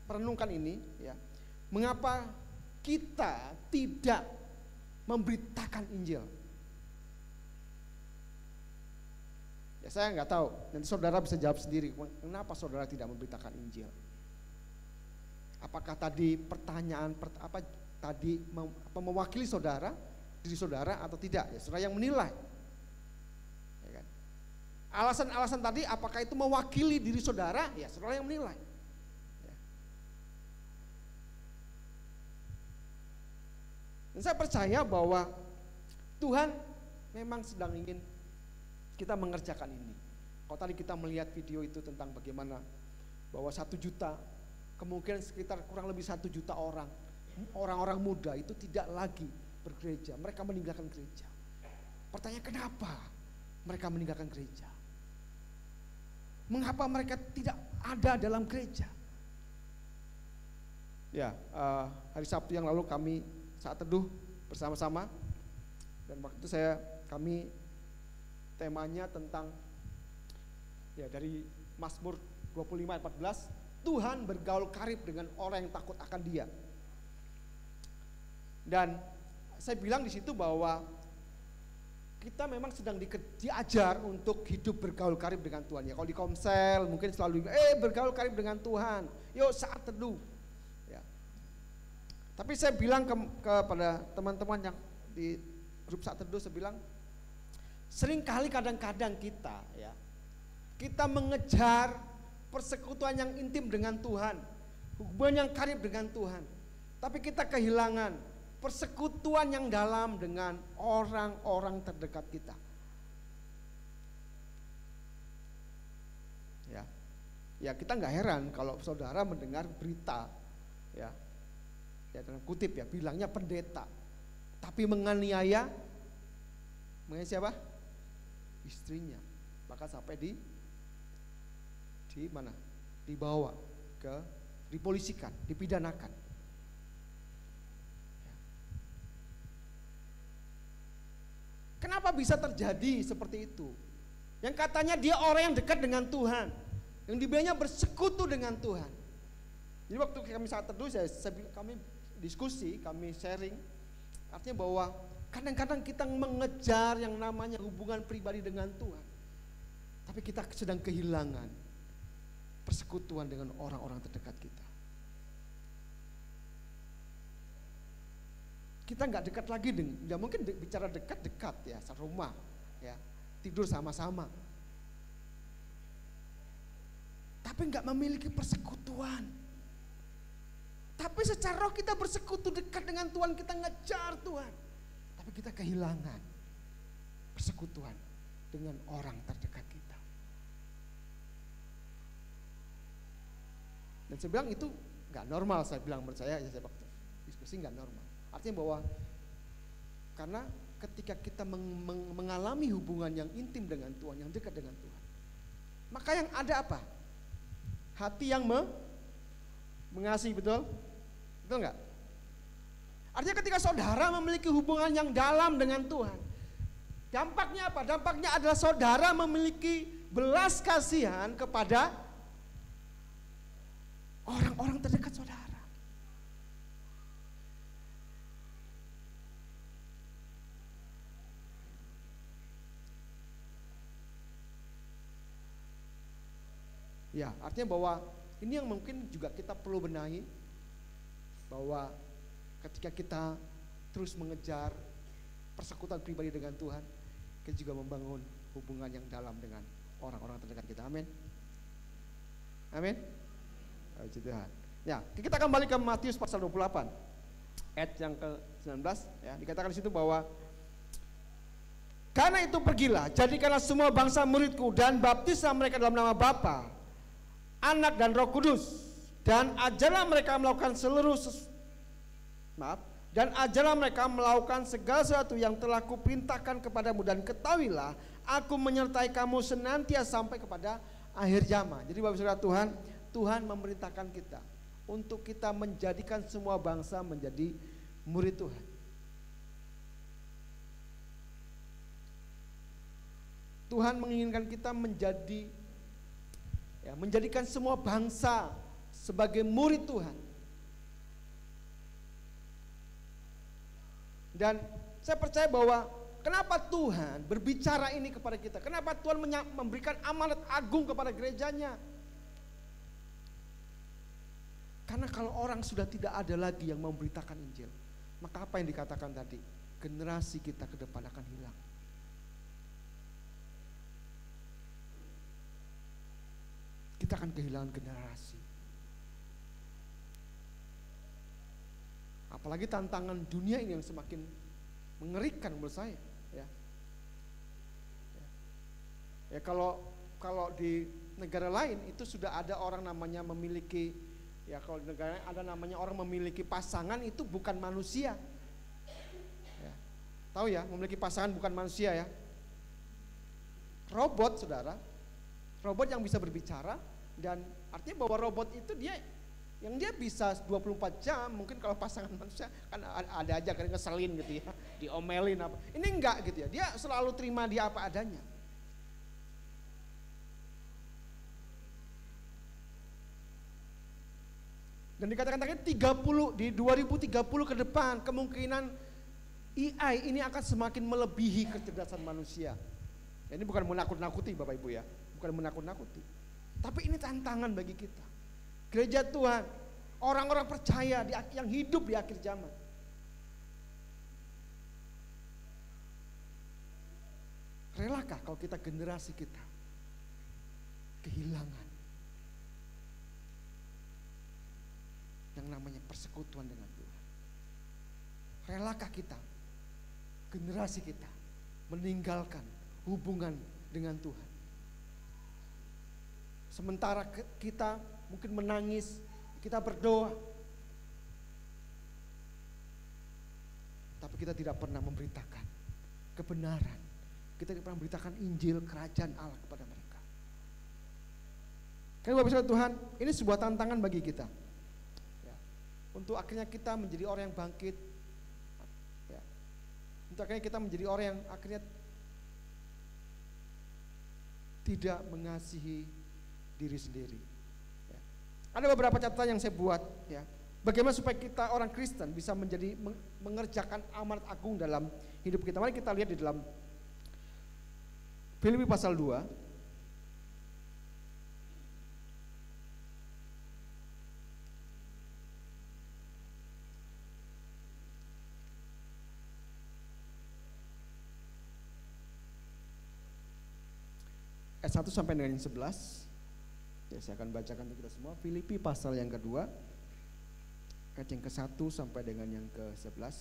C: perenungkan ini, ya. Mengapa kita tidak memberitakan Injil? Ya, saya nggak tahu. Nanti saudara bisa jawab sendiri. Kenapa saudara tidak memberitakan Injil? Apakah tadi pertanyaan mewakili saudara, diri saudara atau tidak? Ya, saudara yang menilai. Ya kan? Alasan-alasan tadi apakah itu mewakili diri saudara? Ya, saudara yang menilai. Dan saya percaya bahwa Tuhan memang sedang ingin kita mengerjakan ini. Kalau tadi kita melihat video itu tentang bagaimana bahwa 1 juta, kemungkinan sekitar kurang lebih 1 juta orang-orang muda itu tidak lagi bergereja, mereka meninggalkan gereja. Pertanyaan, kenapa mereka meninggalkan gereja? Mengapa mereka tidak ada dalam gereja? Ya, hari Sabtu yang lalu kami saat teduh bersama-sama, dan waktu itu kami temanya tentang, ya, dari Mazmur 25 ayat 14, Tuhan bergaul karib dengan orang yang takut akan Dia. Dan saya bilang di situ bahwa kita memang sedang diajar untuk hidup bergaul karib dengan Tuhan, ya. Kalau di Komsel mungkin selalu bergaul karib dengan Tuhan, yuk saat teduh. Tapi saya bilang kepada teman-teman yang di grup saat teduh, saya bilang, seringkali kadang-kadang kita mengejar persekutuan yang intim dengan Tuhan, hubungan yang karib dengan Tuhan, tapi kita kehilangan persekutuan yang dalam dengan orang-orang terdekat kita. Ya, kita nggak heran kalau saudara mendengar berita, ya dalam kutip, ya, bilangnya pendeta, tapi menganiaya siapa? Istrinya, bahkan sampai di mana? Dibawa dipolisikan, dipidanakan. Kenapa bisa terjadi seperti itu? Yang katanya dia orang yang dekat dengan Tuhan, yang dibilangnya bersekutu dengan Tuhan. Jadi waktu kami saat teduh, kami diskusi, kami sharing, artinya bahwa kadang-kadang kita mengejar yang namanya hubungan pribadi dengan Tuhan, tapi kita sedang kehilangan persekutuan dengan orang-orang terdekat kita. kita nggak dekat lagi ya mungkin bicara dekat ya, serumah ya, tidur sama-sama. Tapi nggak memiliki persekutuan. Tapi secara roh kita bersekutu dekat dengan Tuhan, kita ngejar Tuhan. Tapi kita kehilangan persekutuan dengan orang terdekat kita. Dan saya bilang itu nggak normal, saya bilang menurut saya waktu diskusi nggak normal. Artinya bahwa karena ketika kita mengalami hubungan yang intim dengan Tuhan, yang dekat dengan Tuhan, maka yang ada apa? Hati yang mengasihi, betul? Betul nggak? Artinya ketika saudara memiliki hubungan yang dalam dengan Tuhan, dampaknya apa? Dampaknya adalah saudara memiliki belas kasihan kepada orang-orang terdekat saudara. Ya, artinya bahwa ini yang mungkin juga kita perlu benahi, bahwa ketika kita terus mengejar persekutuan pribadi dengan Tuhan, kita juga membangun hubungan yang dalam dengan orang-orang terdekat kita. Amin. Amin. Puji Tuhan. Ya, kita kembali ke Matius pasal 28 ayat yang ke-19 ya, dikatakan di situ bahwa karena itu pergilah, jadikanlah semua bangsa muridku dan baptislah mereka dalam nama Bapa, Anak dan Roh Kudus, dan ajarlah mereka melakukan dan ajarlah mereka melakukan segala sesuatu yang telah kuperintahkan kepadamu, dan ketahuilah aku menyertai kamu senantiasa sampai kepada akhir zaman. Jadi Bapak Saudara, Tuhan memerintahkan kita untuk kita menjadikan semua bangsa menjadi murid Tuhan. Tuhan menginginkan kita menjadikan semua bangsa sebagai murid Tuhan. Dan saya percaya bahwa kenapa Tuhan berbicara ini kepada kita? Kenapa Tuhan memberikan amanat agung kepada gerejanya? Karena kalau orang sudah tidak ada lagi yang memberitakan Injil, maka apa yang dikatakan tadi? Generasi kita ke depan akan hilang. Kita akan kehilangan generasi. Apalagi tantangan dunia ini yang semakin mengerikan menurut saya. Ya kalau di negara lain itu sudah ada orang namanya memiliki, ya kalau di negara ada namanya orang memiliki pasangan itu bukan manusia. Ya. Tahu ya, memiliki pasangan bukan manusia ya. Robot, saudara. Robot yang bisa berbicara, dan artinya bahwa robot itu dia bisa 24 jam. Mungkin kalau pasangan manusia kan ada aja kan ngeselin gitu ya, diomelin apa. Ini enggak gitu ya, dia selalu terima dia apa adanya. Dan dikatakan tadi 2030 ke depan kemungkinan AI ini akan semakin melebihi kecerdasan manusia. Ini bukan menakut-nakuti Bapak Ibu ya, bukan menakut-nakuti. Tapi ini tantangan bagi kita. Gereja Tuhan, orang-orang percaya yang hidup di akhir zaman. Relakah kalau kita generasi kita kehilangan yang namanya persekutuan dengan Tuhan? Relakah kita, generasi kita, meninggalkan hubungan dengan Tuhan? Sementara kita mungkin menangis, kita berdoa, tapi kita tidak pernah memberitakan kebenaran. Kita tidak pernah memberitakan Injil kerajaan Allah kepada mereka. Karena Bapak Saudara Tuhan, ini sebuah tantangan bagi kita. Ya, untuk akhirnya kita menjadi orang yang bangkit. Ya, untuk akhirnya kita menjadi orang yang akhirnya tidak mengasihi diri sendiri. Ya. Ada beberapa catatan yang saya buat. Ya. Bagaimana supaya kita orang Kristen bisa mengerjakan amanat agung dalam hidup kita. Mari kita lihat di dalam Filipi pasal 2. ayat 1 sampai dengan yang 11. Ya, saya akan bacakan untuk kita semua. Filipi pasal yang kedua, ayat yang ke-1 sampai dengan yang ke-11.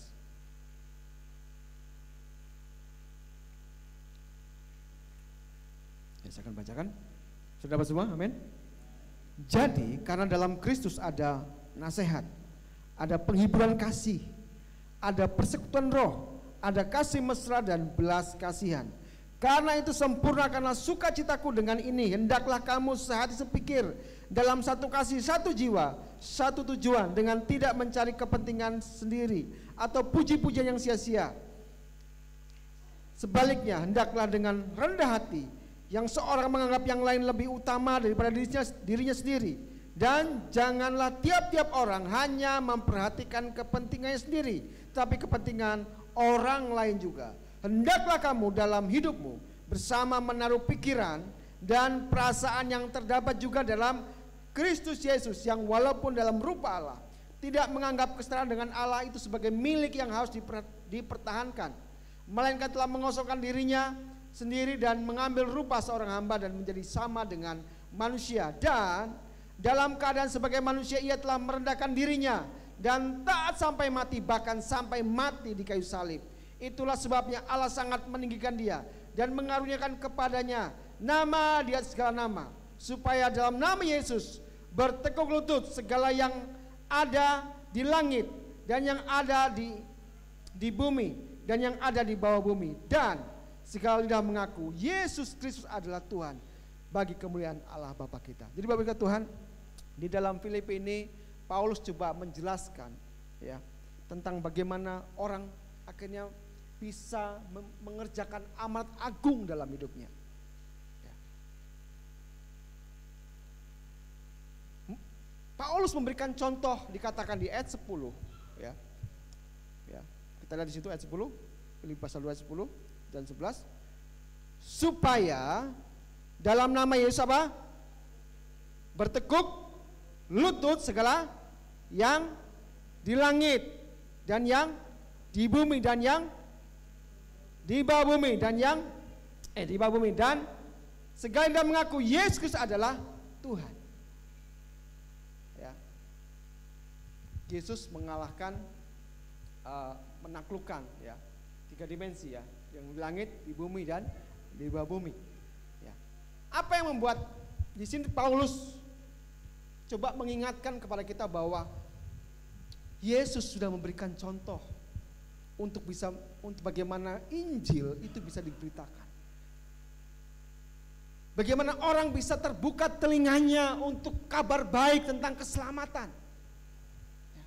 C: Ya, saya akan bacakan. Sudah dapat semua? Amin. Jadi karena dalam Kristus ada nasihat, ada penghiburan kasih, ada persekutuan roh, ada kasih mesra dan belas kasihan. Karena itu sempurnakanlah sukacitaku dengan ini. Hendaklah kamu sehati sepikir, dalam satu kasih, satu jiwa, satu tujuan, dengan tidak mencari kepentingan sendiri atau puji-pujian yang sia-sia. Sebaliknya hendaklah dengan rendah hati, yang seorang menganggap yang lain lebih utama daripada dirinya sendiri. Dan janganlah tiap-tiap orang hanya memperhatikan kepentingannya sendiri, tapi kepentingan orang lain juga. Hendaklah kamu dalam hidupmu bersama menaruh pikiran dan perasaan yang terdapat juga dalam Kristus Yesus, yang walaupun dalam rupa Allah tidak menganggap kesetaraan dengan Allah itu sebagai milik yang harus dipertahankan, melainkan telah mengosongkan dirinya sendiri dan mengambil rupa seorang hamba dan menjadi sama dengan manusia. Dan dalam keadaan sebagai manusia ia telah merendahkan dirinya dan taat sampai mati, bahkan sampai mati di kayu salib. Itulah sebabnya Allah sangat meninggikan dia dan mengaruniakan kepadanya nama di atas segala nama, supaya dalam nama Yesus bertekuk lutut segala yang ada di langit dan yang ada di bumi dan yang ada di bawah bumi, dan segala lidah mengaku Yesus Kristus adalah Tuhan, bagi kemuliaan Allah Bapa kita. Jadi Bapak kita Tuhan, di dalam Filipi ini Paulus coba menjelaskan ya tentang bagaimana orang akhirnya bisa mengerjakan amanat agung dalam hidupnya. Ya. Paulus memberikan contoh, dikatakan di ayat 10 ya. Ya. Kita lihat di situ ayat 10, Filipi pasal 2 ayat 10 dan 11, supaya dalam nama Yesus apa? Bertekuk lutut segala yang di langit dan yang di bumi dan yang di bawah bumi dan yang di bawah bumi, dan segala yang mengaku Yesus Kristus adalah Tuhan. Ya. Yesus mengalahkan, menaklukkan ya 3 dimensi ya, yang di langit, di bumi dan di bawah bumi. Ya. Apa yang membuat di sini Paulus coba mengingatkan kepada kita bahwa Yesus sudah memberikan contoh untuk bagaimana Injil itu bisa diberitakan. Bagaimana orang bisa terbuka telinganya untuk kabar baik tentang keselamatan. Ya.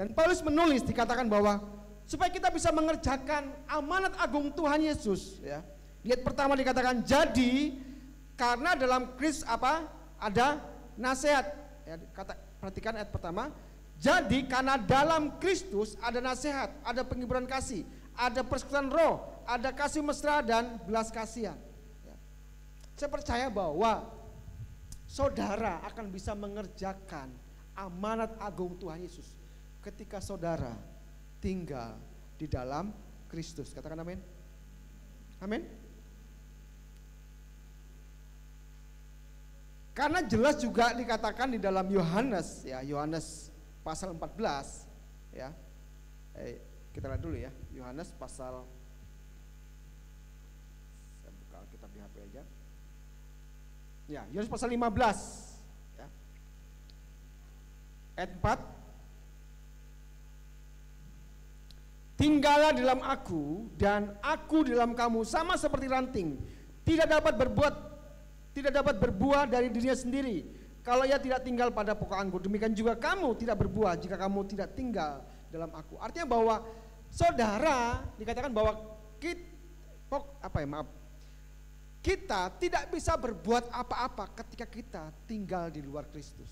C: Dan Paulus menulis, dikatakan bahwa supaya kita bisa mengerjakan amanat agung Tuhan Yesus ya. Ayat pertama dikatakan, jadi karena dalam Kristus apa? Ada nasihat. Ya, perhatikan ayat pertama. Jadi karena dalam Kristus ada nasihat, ada penghiburan kasih, ada persekutuan roh, ada kasih mesra dan belas kasihan. Ya. Saya percaya bahwa saudara akan bisa mengerjakan amanat agung Tuhan Yesus ketika saudara tinggal di dalam Kristus. Katakan amin. Amin. Karena jelas juga dikatakan di dalam Yohanes ya, Yohanes pasal 14 ya. Kita lihat dulu ya, Yohanes pasal, saya buka Alkitab di HP aja. Ya, Yohanes pasal 15 ya. Ayat 4. Tinggallah dalam aku dan aku di dalam kamu, sama seperti ranting tidak dapat berbuah dari dirinya sendiri kalau ia tidak tinggal pada pokok anggur, demikian juga kamu tidak berbuah jika kamu tidak tinggal dalam aku. Artinya bahwa saudara, dikatakan bahwa kita tidak bisa berbuat apa-apa ketika kita tinggal di luar Kristus.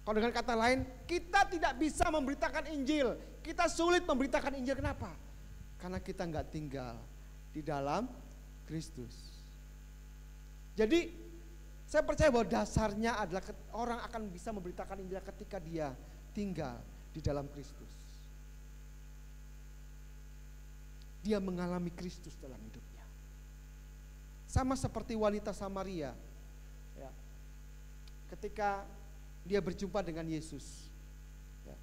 C: Kalau dengan kata lain, kita tidak bisa memberitakan Injil. Kita sulit memberitakan Injil. Kenapa? Karena kita nggak tinggal di dalam Kristus. Jadi saya percaya bahwa dasarnya adalah orang akan bisa memberitakan Injil ketika dia tinggal di dalam Kristus. dia mengalami Kristus dalam hidupnya. Sama seperti wanita Samaria, ya, ketika dia berjumpa dengan Yesus, ya,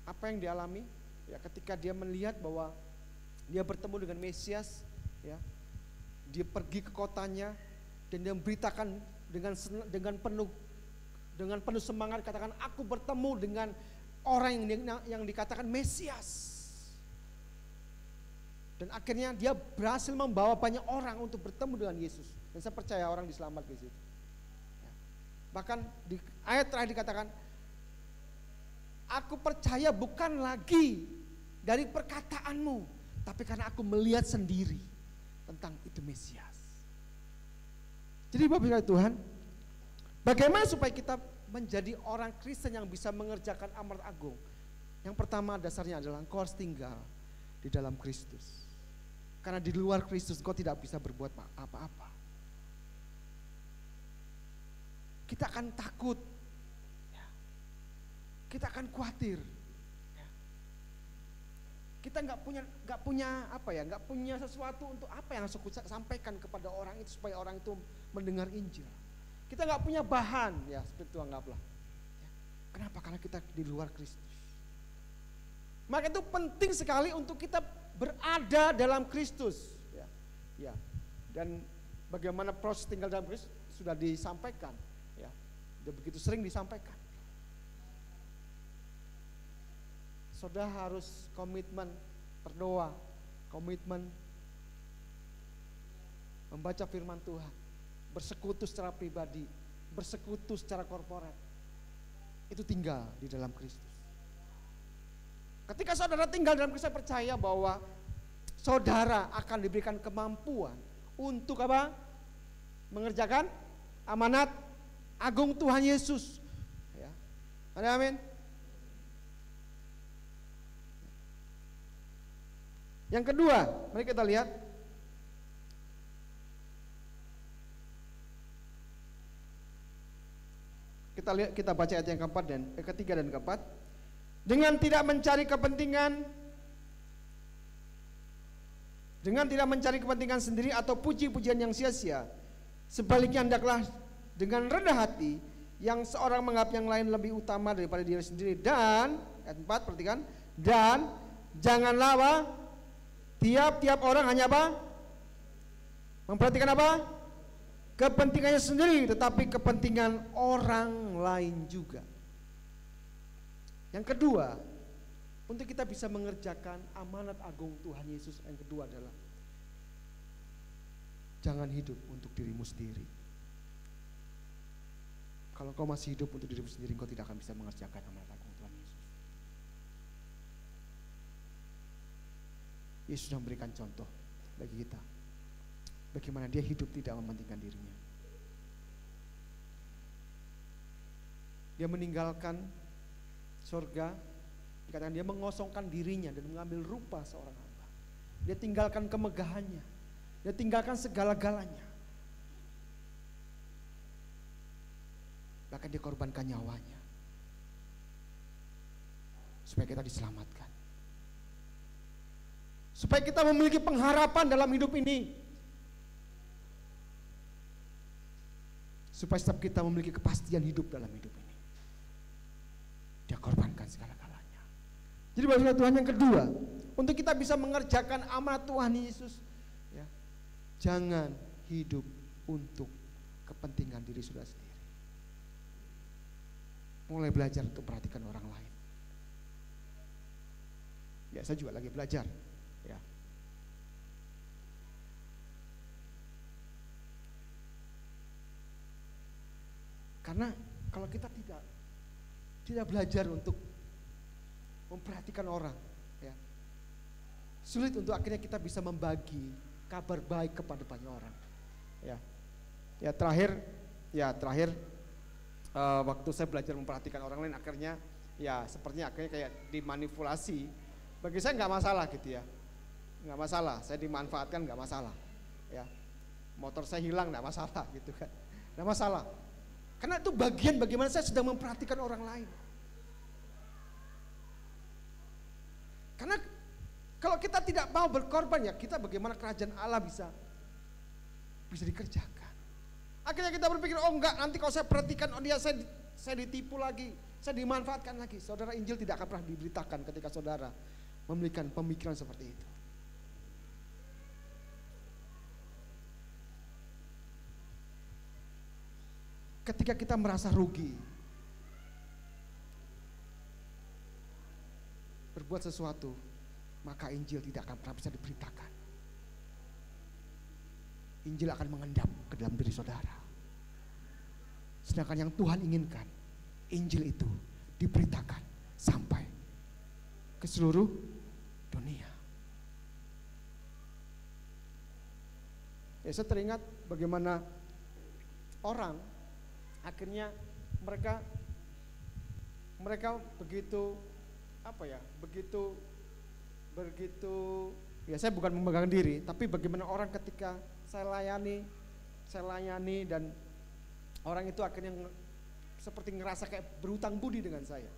C: apa yang dialami? Ya, ketika dia melihat bahwa dia bertemu dengan Mesias, ya, dia pergi ke kotanya dan dia memberitakan dengan penuh semangat, katakan, aku bertemu dengan orang yang dikatakan Mesias. Dan akhirnya dia berhasil membawa banyak orang untuk bertemu dengan Yesus. Dan saya percaya orang diselamatkan di situ. Ya. Bahkan di ayat terakhir dikatakan, aku percaya bukan lagi dari perkataanmu, tapi karena aku melihat sendiri tentang itu Mesias. Jadi Bapak Tuhan, bagaimana supaya kita menjadi orang Kristen yang bisa mengerjakan amanat agung? Yang pertama dasarnya adalah engkau harus tinggal di dalam Kristus. Karena di luar Kristus engkau tidak bisa berbuat apa-apa. Kita akan takut, kita akan khawatir. Kita nggak punya sesuatu untuk apa yang harus aku sampaikan kepada orang itu supaya orang itu mendengar Injil. Kita nggak punya bahan, ya seperti itu anggaplah. Kenapa? Karena kita di luar Kristus. Maka itu penting sekali untuk kita berada dalam Kristus. Ya. Dan bagaimana proses tinggal dalam Kristus sudah disampaikan. Ya, sudah begitu sering disampaikan. Saudara harus komitmen berdoa, komitmen membaca firman Tuhan, bersekutu secara pribadi, bersekutu secara korporat. Itu tinggal di dalam Kristus. Ketika saudara tinggal dalam Kristus, saya percaya bahwa saudara akan diberikan kemampuan untuk apa? Mengerjakan amanat agung Tuhan Yesus. Ya. Ada amin? Yang kedua, mari kita lihat. Kita baca ayat yang keempat dan ketiga dan keempat. Dengan tidak mencari kepentingan sendiri atau puji-pujian yang sia-sia. Sebaliknya hendaklah dengan rendah hati yang seorang menganggap yang lain lebih utama daripada diri sendiri, dan ayat 4 perhatikan, dan janganlah apa? Tiap-tiap orang hanya apa? Memperhatikan apa? Kepentingannya sendiri, tetapi kepentingan orang lain juga. Yang kedua, untuk kita bisa mengerjakan amanat agung Tuhan Yesus, yang kedua adalah jangan hidup untuk dirimu sendiri. Kalau kau masih hidup untuk dirimu sendiri, kau tidak akan bisa mengerjakan amanat agung Tuhan Yesus. Yesus sudah memberikan contoh bagi kita, bagaimana dia hidup tidak mementingkan dirinya. Dia meninggalkan surga, dikatakan dia mengosongkan dirinya dan mengambil rupa seorang hamba. Dia tinggalkan kemegahannya, dia tinggalkan segala-galanya. Bahkan dia korbankan nyawanya supaya kita diselamatkan, supaya kita memiliki pengharapan dalam hidup ini, supaya setiap kita memiliki kepastian hidup dalam hidup ini. Dia korbankan segala-galanya. Jadi Bapak Tuhan, yang kedua, untuk kita bisa mengerjakan amanat Tuhan Yesus, ya, jangan hidup untuk kepentingan diri saudara sendiri. Mulai belajar untuk perhatikan orang lain. Ya, saya juga lagi belajar, ya. Karena kalau kita tidak belajar untuk memperhatikan orang, ya, sulit untuk akhirnya kita bisa membagi kabar baik kepada banyak orang. Ya terakhir waktu saya belajar memperhatikan orang lain, akhirnya ya sepertinya akhirnya kayak dimanipulasi. Bagi saya nggak masalah gitu ya, nggak masalah. Saya dimanfaatkan nggak masalah. Ya, motor saya hilang nggak masalah gitu kan, nggak masalah. Karena itu bagian bagaimana saya sedang memperhatikan orang lain. Karena Kalau kita tidak mau berkorban, ya kita bagaimana kerajaan Allah bisa dikerjakan. Akhirnya kita berpikir, oh enggak, nanti kalau saya perhatikan, oh dia saya ditipu lagi, saya dimanfaatkan lagi. Saudara, Injil tidak akan pernah diberitakan ketika saudara memiliki pemikiran seperti itu. Ketika kita merasa rugi, berbuat sesuatu, maka Injil tidak akan pernah bisa diberitakan. Injil akan mengendap ke dalam diri saudara. Sedangkan yang Tuhan inginkan, Injil itu diberitakan sampai ke seluruh dunia. Ya, saya teringat bagaimana orang akhirnya mereka begitu ya, saya bukan memegang diri, tapi bagaimana orang ketika saya layani dan orang itu akhirnya seperti ngerasa kayak berutang budi dengan saya.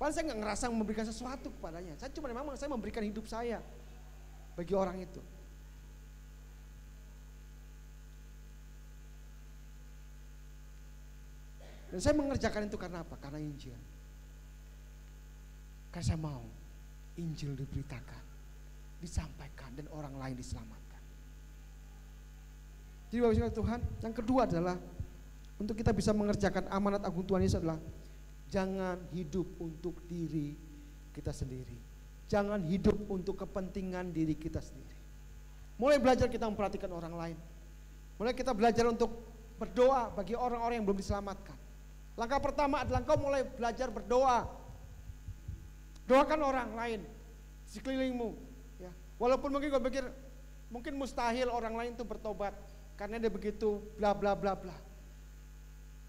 C: Padahal saya nggak ngerasa memberikan sesuatu kepadanya. Saya cuma memang saya memberikan hidup saya bagi orang itu. Dan saya mengerjakan itu karena apa? Karena Injil. Karena saya mau Injil diberitakan, disampaikan, dan orang lain diselamatkan. Jadi Bapak Ibu Tuhan, yang kedua adalah untuk kita bisa mengerjakan amanat agung Tuhan Yesus adalah jangan hidup untuk diri kita sendiri. Jangan hidup untuk kepentingan diri kita sendiri. Mulai belajar kita memperhatikan orang lain. Mulai kita belajar untuk berdoa bagi orang-orang yang belum diselamatkan. Langkah pertama adalah engkau mulai belajar berdoa. Doakan orang lain di sekelilingmu. Ya. Walaupun mungkin kau pikir mungkin mustahil orang lain itu bertobat karena dia begitu bla bla bla bla.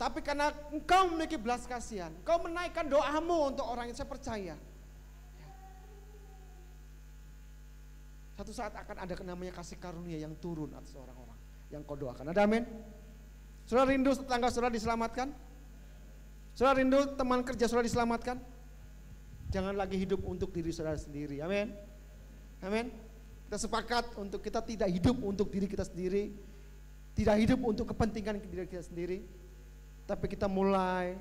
C: Tapi karena engkau memiliki belas kasihan, engkau menaikkan doamu untuk orang yang saya percaya. Ya. Satu saat akan ada namanya kasih karunia yang turun atas orang-orang yang kau doakan. Ada amin? Saudara rindu tetangga saudara diselamatkan? Saudara rindu teman kerja saudara diselamatkan? Jangan lagi hidup untuk diri saudara sendiri. Amin. Amin. Kita sepakat untuk kita tidak hidup untuk diri kita sendiri, tidak hidup untuk kepentingan diri kita sendiri, tapi kita mulai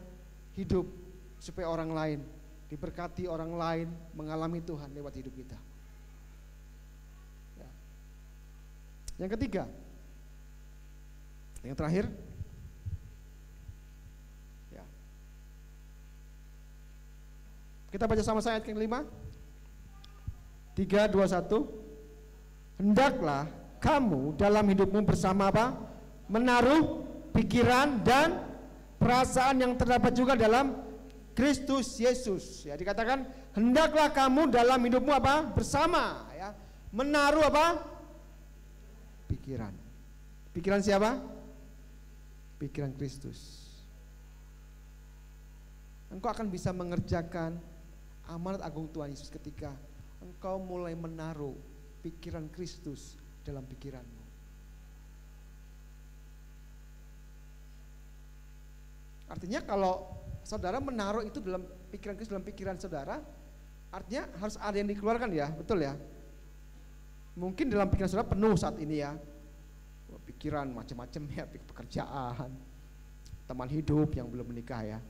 C: hidup supaya orang lain diberkati, orang lain mengalami Tuhan lewat hidup kita. Ya. Yang ketiga, yang terakhir, ya. Kita baca sama saya ayat yang kelima. 3, 2, 1. Hendaklah kamu dalam hidupmu bersama apa? Menaruh pikiran dan perasaan yang terdapat juga dalam Kristus Yesus. Ya, dikatakan hendaklah kamu dalam hidupmu apa? Bersama, ya. Menaruh apa? Pikiran. Pikiran siapa? Pikiran Kristus. Engkau akan bisa mengerjakan amanat agung Tuhan Yesus ketika engkau mulai menaruh pikiran Kristus dalam pikiranmu. Artinya kalau saudara menaruh itu dalam pikiran Kristus dalam pikiran saudara, artinya harus ada yang dikeluarkan, ya, betul ya. Mungkin dalam pikiran saudara penuh saat ini, ya, pikiran macam-macam, ya, pekerjaan, teman hidup yang belum menikah, ya,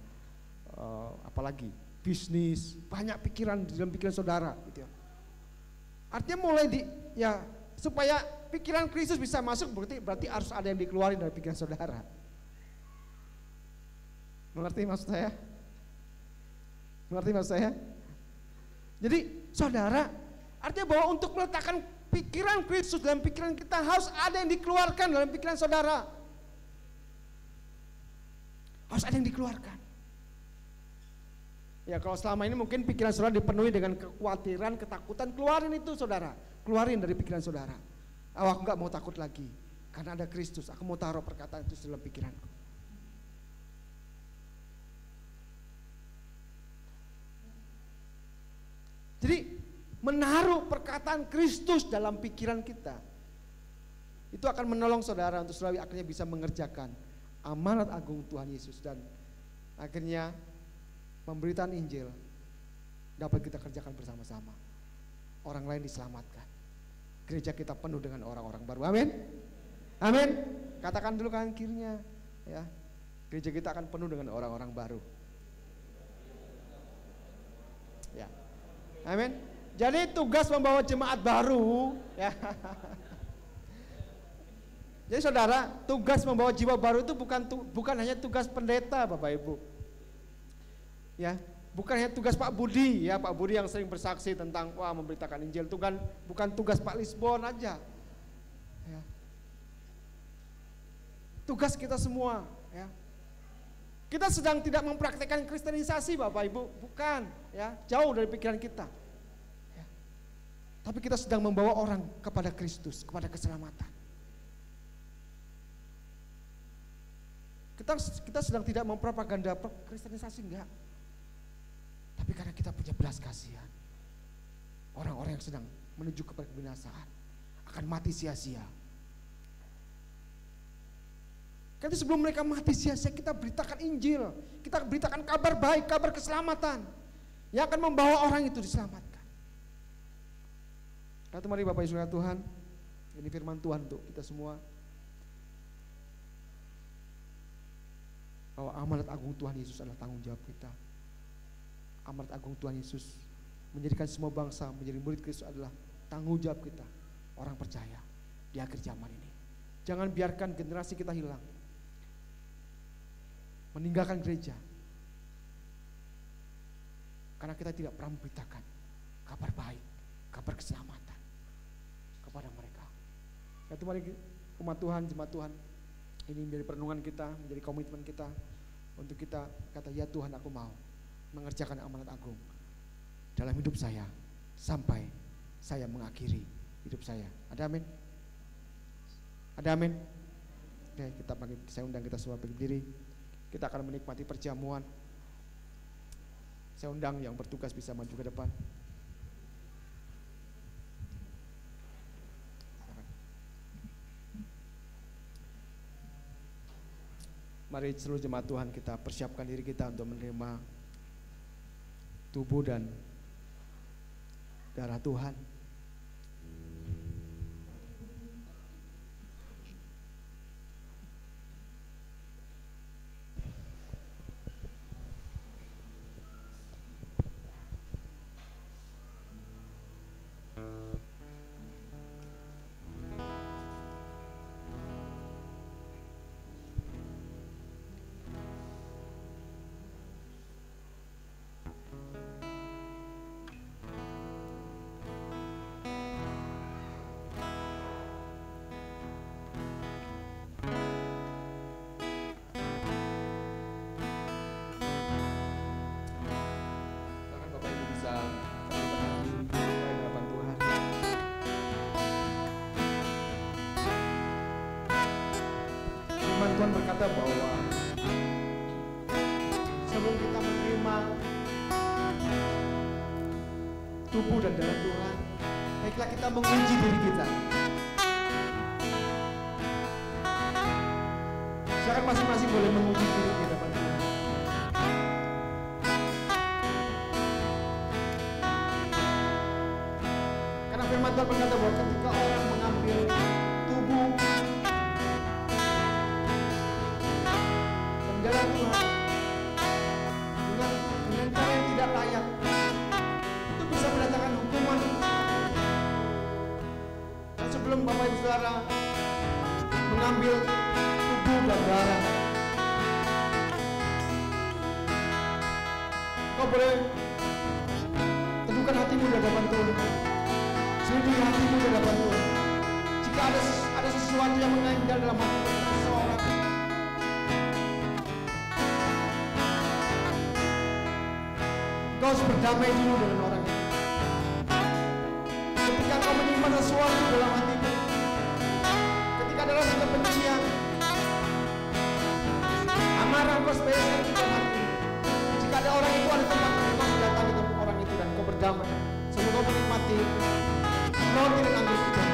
C: apalagi bisnis, banyak pikiran di dalam pikiran saudara, gitu ya. Artinya mulai supaya pikiran Kristus bisa masuk, berarti harus ada yang dikeluarin dari pikiran saudara. Mengerti maksud saya? Mengerti maksud saya? Jadi saudara, artinya bahwa untuk meletakkan pikiran Kristus dalam pikiran kita harus ada yang dikeluarkan dalam pikiran saudara. Harus ada yang dikeluarkan. Ya, kalau selama ini mungkin pikiran saudara dipenuhi dengan kekhawatiran, ketakutan, keluarin itu saudara. Keluarin dari pikiran saudara. Oh, aku gak mau takut lagi karena ada Kristus. Aku mau taruh perkataan itu dalam pikiranku. Jadi menaruh perkataan Kristus dalam pikiran kita itu akan menolong saudara untuk saudara akhirnya bisa mengerjakan amanat agung Tuhan Yesus dan akhirnya pemberitaan Injil dapat kita kerjakan bersama-sama. Orang lain diselamatkan. Gereja kita penuh dengan orang-orang baru. Amin. Amin. Katakan dulu kanan kirinya, ya. Gereja kita akan penuh dengan orang-orang baru. Ya. Amin. Jadi tugas membawa jemaat baru, ya. Jadi saudara, tugas membawa jiwa baru itu bukan hanya tugas pendeta, Bapak Ibu. Ya, bukan hanya tugas Pak Budi, ya, Pak Budi yang sering bersaksi tentang memberitakan Injil. Itu kan bukan tugas Pak Lisbon aja. Ya. Tugas kita semua, ya. Kita sedang tidak mempraktikkan kristenisasi, Bapak Ibu, bukan, ya, jauh dari pikiran kita. Ya. Tapi kita sedang membawa orang kepada Kristus, kepada keselamatan. Kita sedang tidak mempropaganda kristenisasi, enggak. Tapi karena kita punya belas kasihan, orang-orang yang sedang menuju kepada kebinasaan akan mati sia-sia. Karena sebelum mereka mati sia-sia, kita beritakan Injil, kita beritakan kabar baik, kabar keselamatan yang akan membawa orang itu diselamatkan. Karena mari Bapak Ibu Saudara Tuhan, ini firman Tuhan untuk kita semua, bahwa amanat agung Tuhan Yesus adalah tanggung jawab kita. Amanat agung Tuhan Yesus menjadikan semua bangsa menjadi murid Kristus adalah tanggung jawab kita, orang percaya di akhir zaman ini. Jangan biarkan generasi kita hilang, meninggalkan gereja, karena kita tidak pernah memberitakan kabar baik, kabar keselamatan kepada mereka. Itu mari umat Tuhan, jemaat Tuhan, ini menjadi perenungan kita, menjadi komitmen kita untuk kita kata, ya Tuhan, aku mau mengerjakan amanat agung dalam hidup saya sampai saya mengakhiri hidup saya. Ada amin? Ada amin? Oke, saya undang kita semua berdiri. Kita akan menikmati perjamuan. Saya undang yang bertugas bisa maju ke depan. Mari seluruh jemaat Tuhan kita persiapkan diri kita untuk menerima tubuh dan darah Tuhan. Tuhan berkata bahwa sebelum kita menerima tubuh dan darah Tuhan, baiklah kita menguji diri kita. Silakan masing-masing boleh menguji diri di hadapan Tuhan. Karena firman Tuhan berkata bahwa ketika orang mengambil tubuh darah Tuhan dengan cara yang tidak layak, itu bisa mendatangkan hukuman. Dan sebelum Bapak Ibu Saudara mengambil tubuh dan darah, kau boleh teduhkan hatimu di hadapan Tuhan, selidiki hatimu di hadapan Tuhan. Jika ada sesuatu yang mengendal dalam hati seseorang, kau harus berdamai dulu dengan orang itu. Ketika kau menyimpan sesuatu dalam hatimu, ketika ada rasa kebencian, amarah, kau sebaiknya di dalam hati. Jika ada orang itu, ada tempat yang kau datangi ke orang itu dan kau berdamai, sebelum kau menikmati roti dan anggur hujan.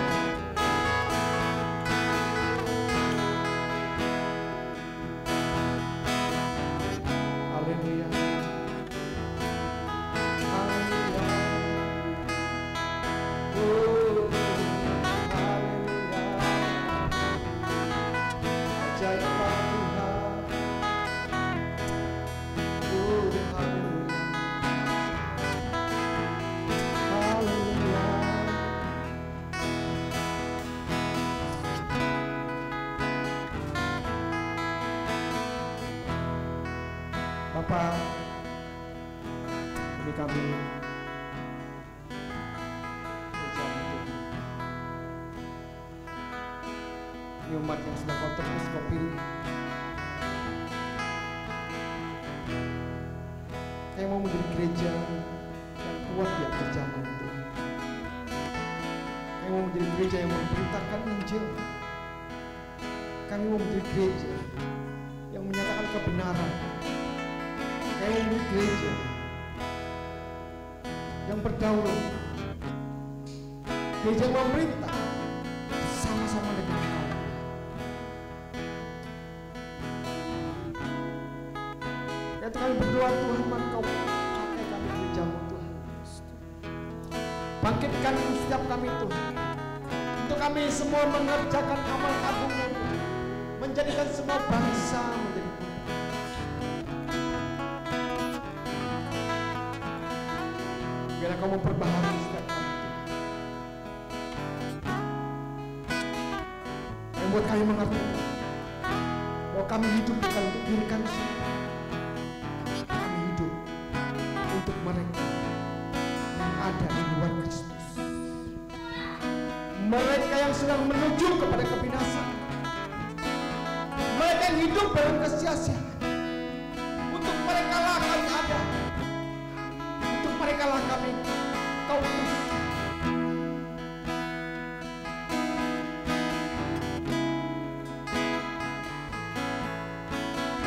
C: Haleluya. Haleluya. Bapa, ini kami ini umat yang sudah kau tebus, kau pilih, yang mau menjadi gereja yang kuat di akhir zaman itu, yang mau menjadi gereja yang memberitakan Injil. Kami mau menjadi gereja yang menyatakan kebenaran. Kami mau menjadi gereja yang berdaulat, gereja yang memerintah sama-sama dengan Kau. Itu kami berdoa, Tuhan, Kau pakai kami gereja-Mu, Tuhan. Bangkitkan setiap kami, Tuhan, untuk kami semua mengerjakan amal agung-Mu, menjadikan semua bangsa menjadi putih. Biarlah Kau memperbaharui setiap kami, yang buat kami mengerti bahwa kami hidup bukan untuk diri kami sendiri. Kami hidup untuk mereka yang ada di luar Kristus, mereka yang sedang menuju kepada kebinasaan, mereka yang hidup dalam kesia-siaan. Untuk mereka lah kami ada, untuk mereka lah kami Kau utus.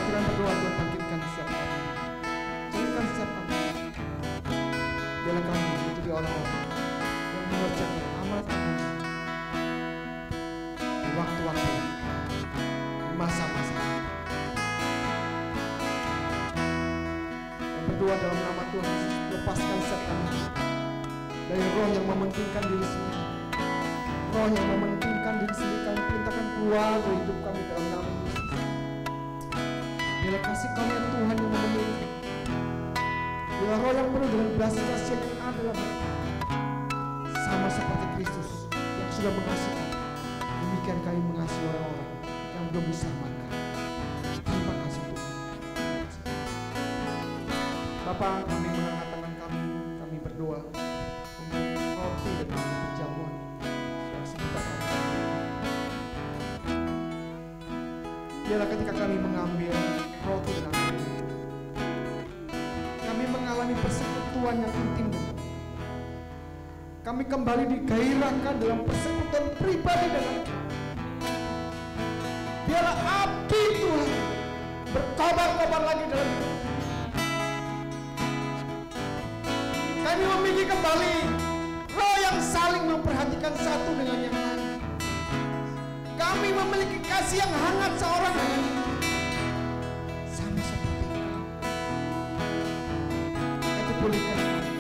C: Kami berdoa, Tuhan, bangkitkan setiap kami, jadikan setiap kami, biarlah kami menjadi orang-orang yang mengerjakan amal Tuhan di waktu-waktu, di masa-masa. Kami berdoa dalam nama Tuhan Yesus, lepaskan setiap kami dari roh yang mementingkan diri sendiri, roh yang mementingkan diri sendiri. Kami perintahkan keluar dari hidup kami dalam nama Yesus. Biarlah kasih Kau ya Tuhan yang memenuhi, biarlah roh yang penuh dengan belas kasihan yang ada dalam hati, sama seperti Kristus yang sudah mengasihi. Demikian kami mengasihi orang-orang yang belum diselamatkan. Terima kasih Tuhan. Bapa, kami mengangkat tangan kami berdoa untuk roti dan perjamuan yang sebentar kami. Biarlah ketika kami mengambil roti dan air itu, kami mengalami persekutuan yang intim dengan Kau. Kami kembali digairahkan dalam persekutuan pribadi dengan Kau. Biarlah api Tuhan berkobar-kobar lagi dalam hidup. Kami memiliki kembali roh yang saling memperhatikan satu dengan yang lain. Kami memiliki kasih yang hangat seorang dengan yang lain, sama seperti Kau. Itu pulihkan kami.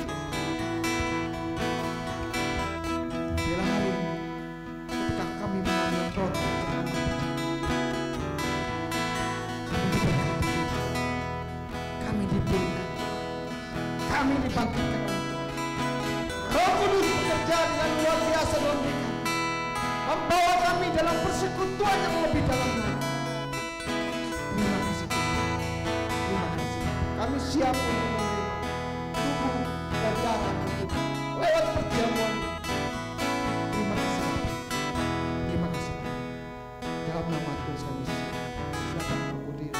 C: Biarlah hari ini ketika kami mengambil roti dan kami diberkati, kami dipulihkan, kami dibangkitkan. Roh Kudus bekerja dengan luar biasa dalam diri kami, membawa kami dalam persekutuan yang lebih dalam lagi. Terima kasih Tuhan. Terima kasih. Kami siap untuk menerima tubuh dan darah itu lewat perjamuan. Terima kasih. Terima kasih. Dalam nama Tuhan Yesus, silakan berdiri.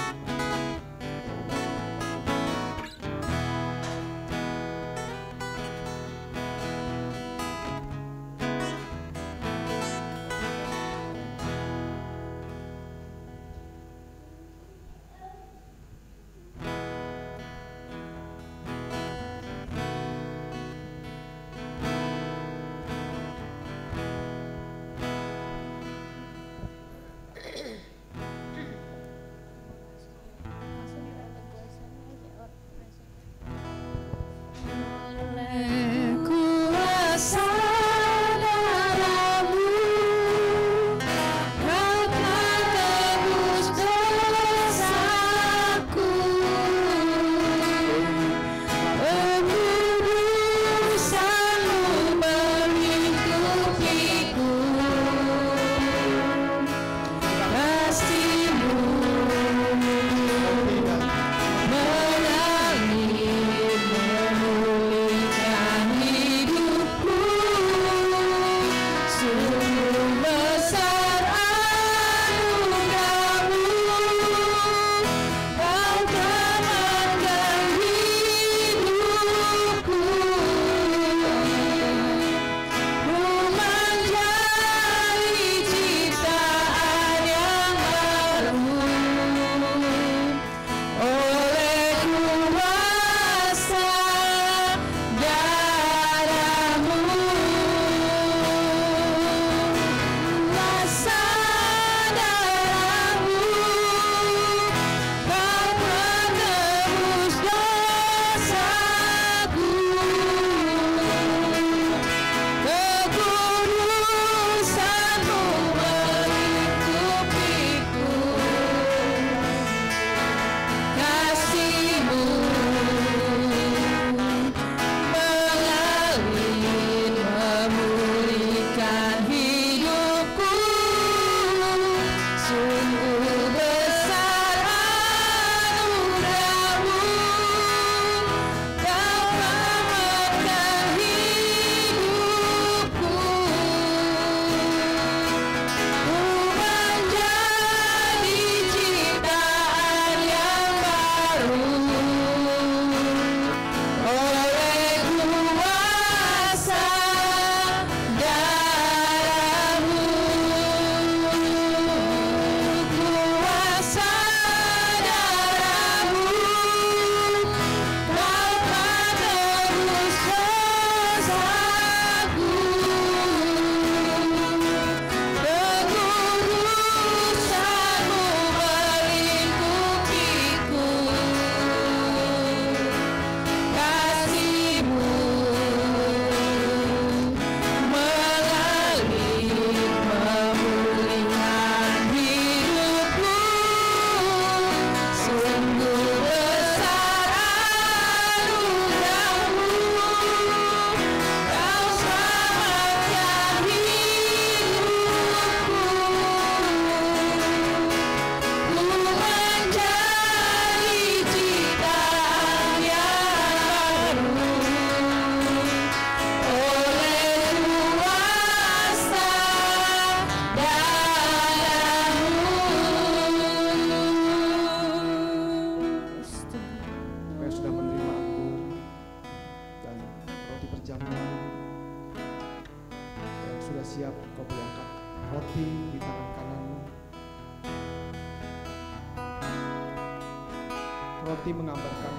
C: roti menggambarkan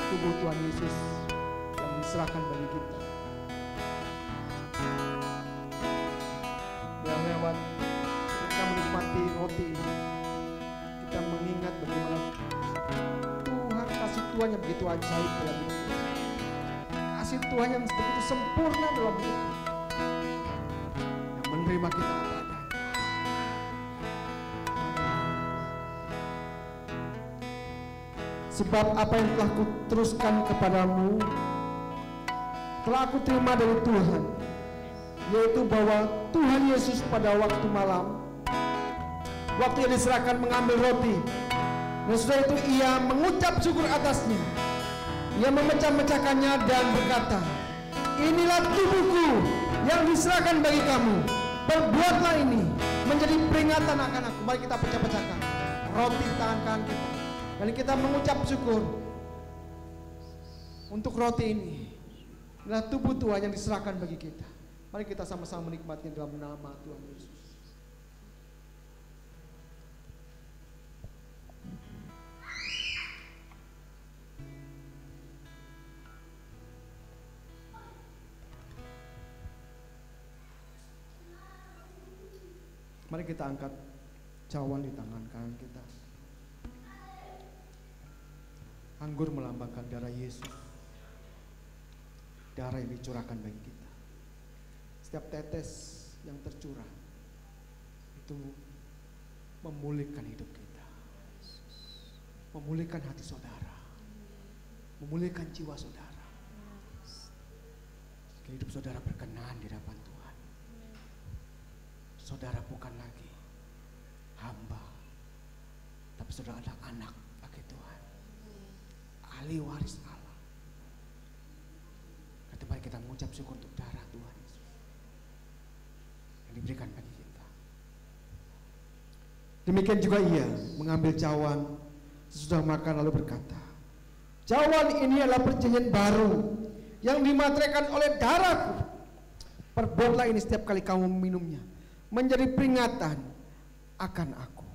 C: tubuh Tuhan Yesus yang diserahkan bagi kita. Biar lewat kita menikmati roti ini, kita mengingat bagaimana Tuhan, kasih Tuhan yang begitu ajaib dalam hidup kita. Kasih Tuhan yang begitu sempurna dalam hidup kita, yang menerima kita apa adanya. Sebab apa yang telah kuteruskan kepadamu telah aku terima dari Tuhan, yaitu bahwa Tuhan Yesus pada waktu malam, waktu ia diserahkan mengambil roti, dan setelah itu ia mengucap syukur atasnya. Ia memecah-mecahkannya dan berkata, inilah tubuhku yang diserahkan bagi kamu. Perbuatlah ini menjadi peringatan akan aku. Mari kita pecah-pecahkan roti di tangan kanan kita, dan kita mengucap syukur untuk roti ini. Inilah tubuh Tuhan yang diserahkan bagi kita. Mari kita sama-sama menikmatinya dalam nama Tuhan Yesus. Mari kita angkat cawan di tangan kanan kita. Anggur melambangkan darah Yesus, darah yang dicurahkan bagi kita. Setiap tetes yang tercurah itu memulihkan hidup kita, memulihkan hati saudara, memulihkan jiwa saudara. Hidup saudara berkenan di hadapan Tuhan. Saudara bukan lagi hamba, tapi saudara adalah anak bagi Tuhan, ahli waris Allah. Mari kita mengucap syukur untuk darah Tuhan Yesus yang diberikan bagi kita. Demikian juga ia mengambil cawan sesudah makan lalu berkata, cawan ini adalah perjanjian baru yang dimateraikan oleh darahku. Perbuatlah ini setiap kali kamu meminumnya menjadi peringatan akan aku.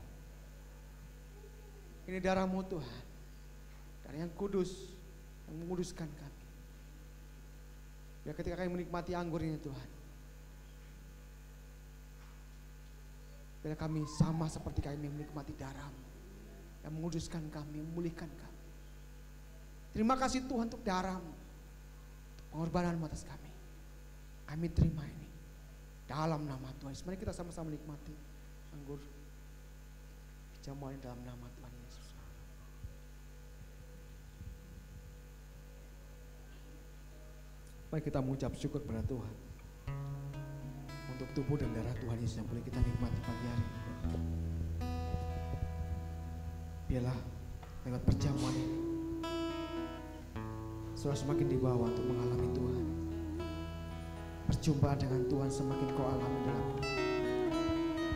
C: Ini darahmu Tuhan, darah yang kudus, yang menguduskan kami. Ya, ketika kami menikmati anggur ini Tuhan, biar kami sama seperti kami menikmati darah-Mu yang menguduskan kami, memulihkan kami. Terima kasih Tuhan untuk darah-Mu, pengorbanan-Mu atas kami. Kami terima ini dalam nama Tuhan Yesus. Mari kita sama-sama menikmati anggur jamuan dalam nama Tuhan Yesus. Mari kita mengucap syukur kepada Tuhan untuk tubuh dan darah Tuhan Yesus yang boleh kita nikmati pagi hari ini. Biarlah lewat perjamuan ini saudara semakin dibawa untuk mengalami Tuhan. Perjumpaan dengan Tuhan semakin kau alami dalam hidup.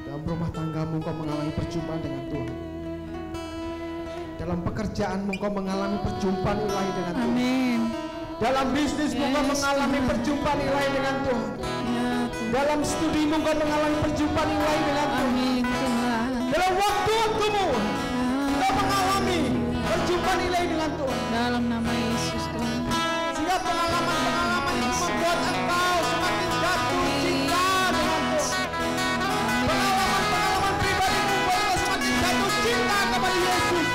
C: Dalam rumah tanggamu kau mengalami perjumpaan dengan Tuhan. Dalam pekerjaanmu kau mengalami perjumpaan ilahi dengan Tuhan.
B: Amin.
C: Dalam bisnismu kau mengalami perjumpaan ilahi dengan Tuhan. Dalam studimu kau mengalami perjumpaan ilahi dengan Tuhan.
B: Amin Tuhan.
C: Dalam waktu-waktumu kau mengalami perjumpaan ilahi dengan Tuhan.
B: Dalam nama Yesus Tuhan.
C: Sehingga pengalaman-pengalaman itu membuat engkau semakin jatuh cinta dengan Tuhan. Pengalaman-pengalaman pribadi membuat engkau semakin jatuh cinta kepada Yesus.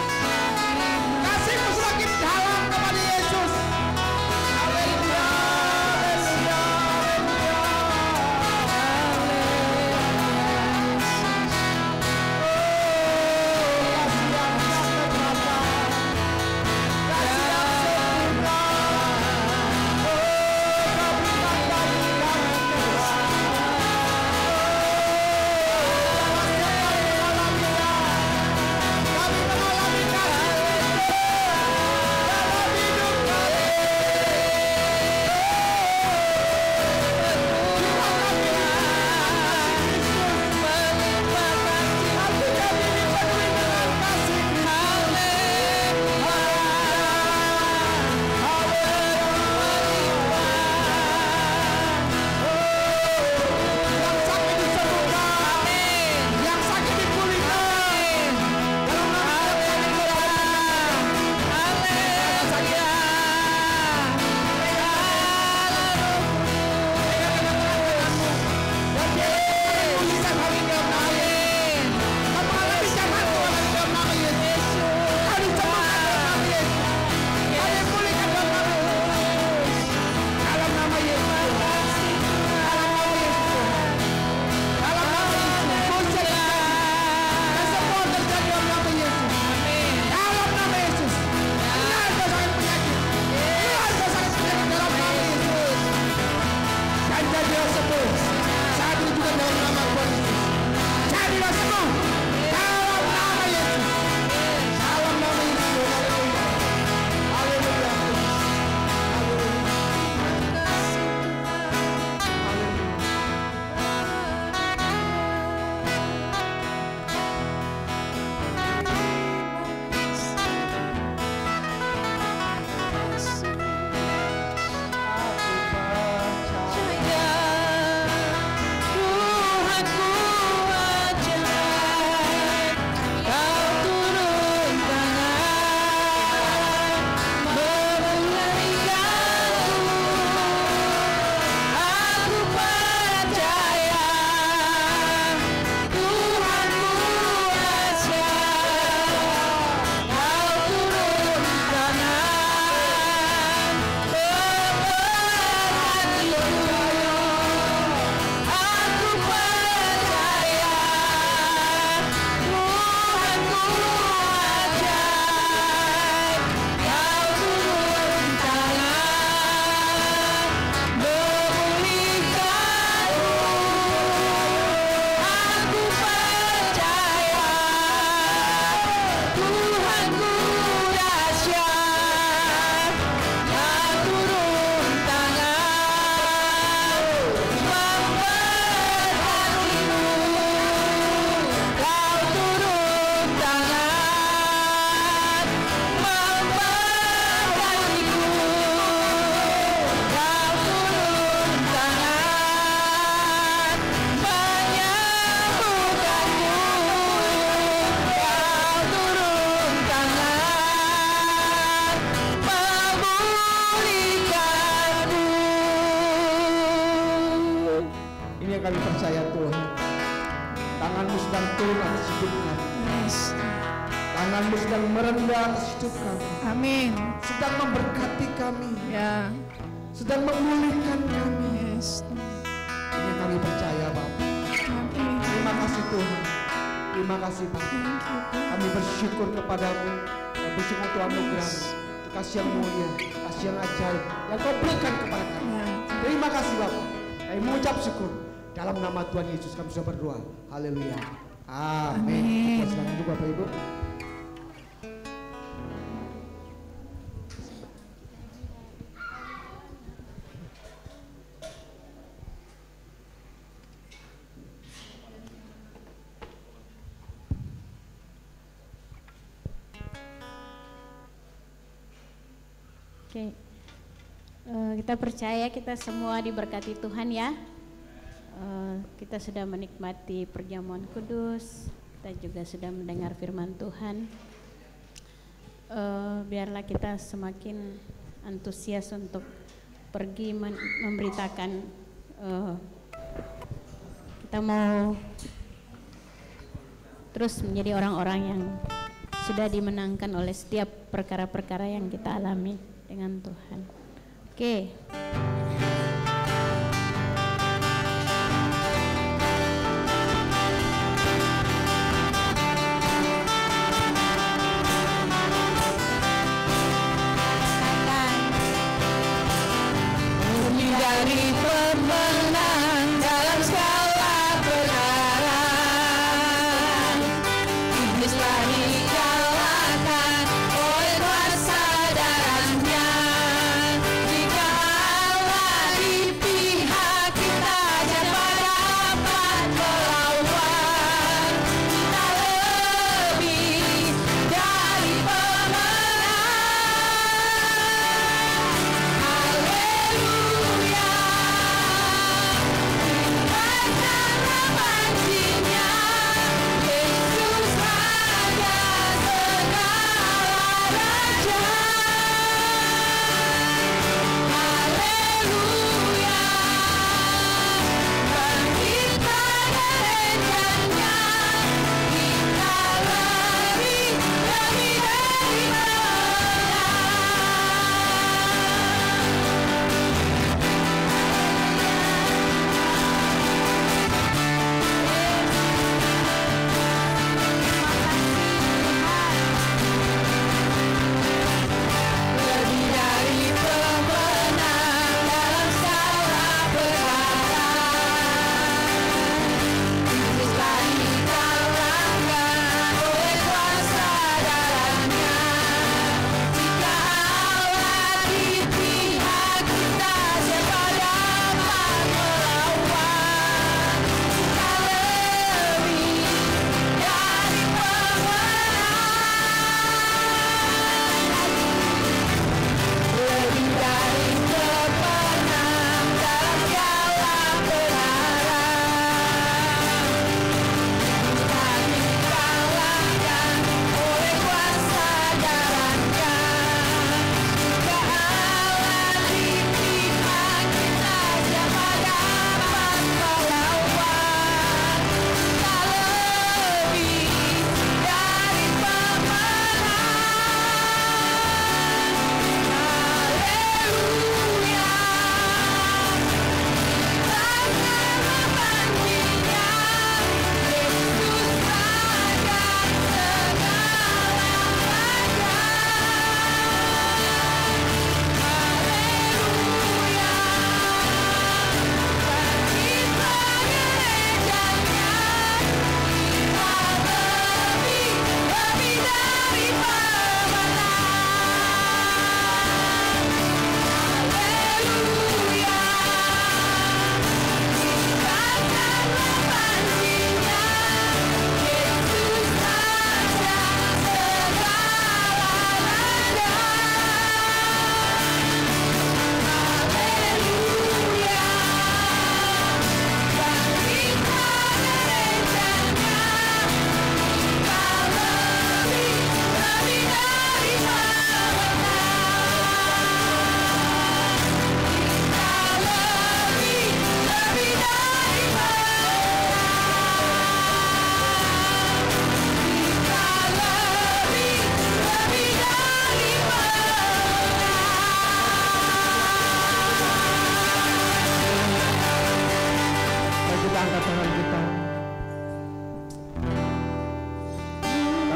C: Kasihmu semakin dalam kepada Yesus. Haleluya, haleluya, haleluya. turun atas hidup kami.
B: Yes.
C: Tangan-Mu sedang merendah atas hidup kami.
B: Amin.
C: Sedang memberkati kami.
B: Ya.
C: Sedang memulihkan kami.
B: Yes.
C: Ini kami percaya Bapak.
B: Amin.
C: Terima kasih Tuhan. Terima kasih Bapak.
B: Thank you.
C: Kami bersyukur kepadamu. Dan bersyukur untuk anugerah-Mu. Kasih yang mulia, kasih yang ajaib yang Kau berikan kepada kami.
B: Ya.
C: Terima kasih Bapak. Kami mengucap syukur. Dalam nama Tuhan Yesus kami sudah berdoa. Haleluya. Amin. Kita silakan dulu Bapak Ibu.
A: Oke, kita percaya kita semua diberkati Tuhan ya. Kita sudah menikmati perjamuan kudus, kita juga sudah mendengar firman Tuhan. Biarlah kita semakin antusias untuk pergi memberitakan. Kita mau terus menjadi orang-orang yang sudah dimenangkan oleh setiap perkara-perkara yang kita alami dengan Tuhan. Oke.
B: Menjadi pemenang dalam segala perkara. Iblis telah dikalahkan oleh kuasa darahnya. Jika Allah di pihak kita, siapa dapat melawan? Kita lebih dari pemenang. Haleluya.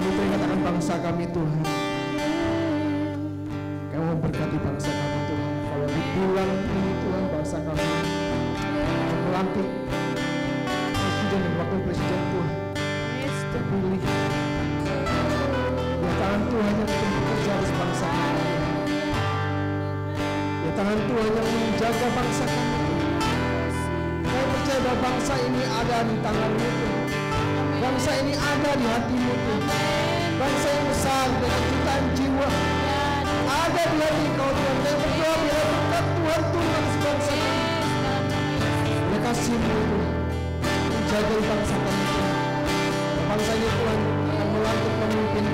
C: Kami teringat akan bangsa kami Tuhan. Kami memberkati bangsa kami Tuhan. Kalau di bulan ini Tuhan bangsa kami melantik presiden dan wakil presiden Tuhan terpilih. Ya tangan Tuhan yang bekerja atas bangsa kami. Ya tangan Tuhan yang menjaga bangsa kami. Saya percaya bahwa bangsa ini ada di tangan-Mu Tuhan. Bangsa ini ada di hati-Mu Tuhan. Bangsa yang besar dengan jutaan jiwa ada di hati Kau Tuhan. Saya berdoa biar berkat Tuhan turun atas bangsa kami. Oleh kasih-Mu Tuhan, menjaga bangsa kami Tuhan. Bangsa ini Tuhan akan melantik pemimpin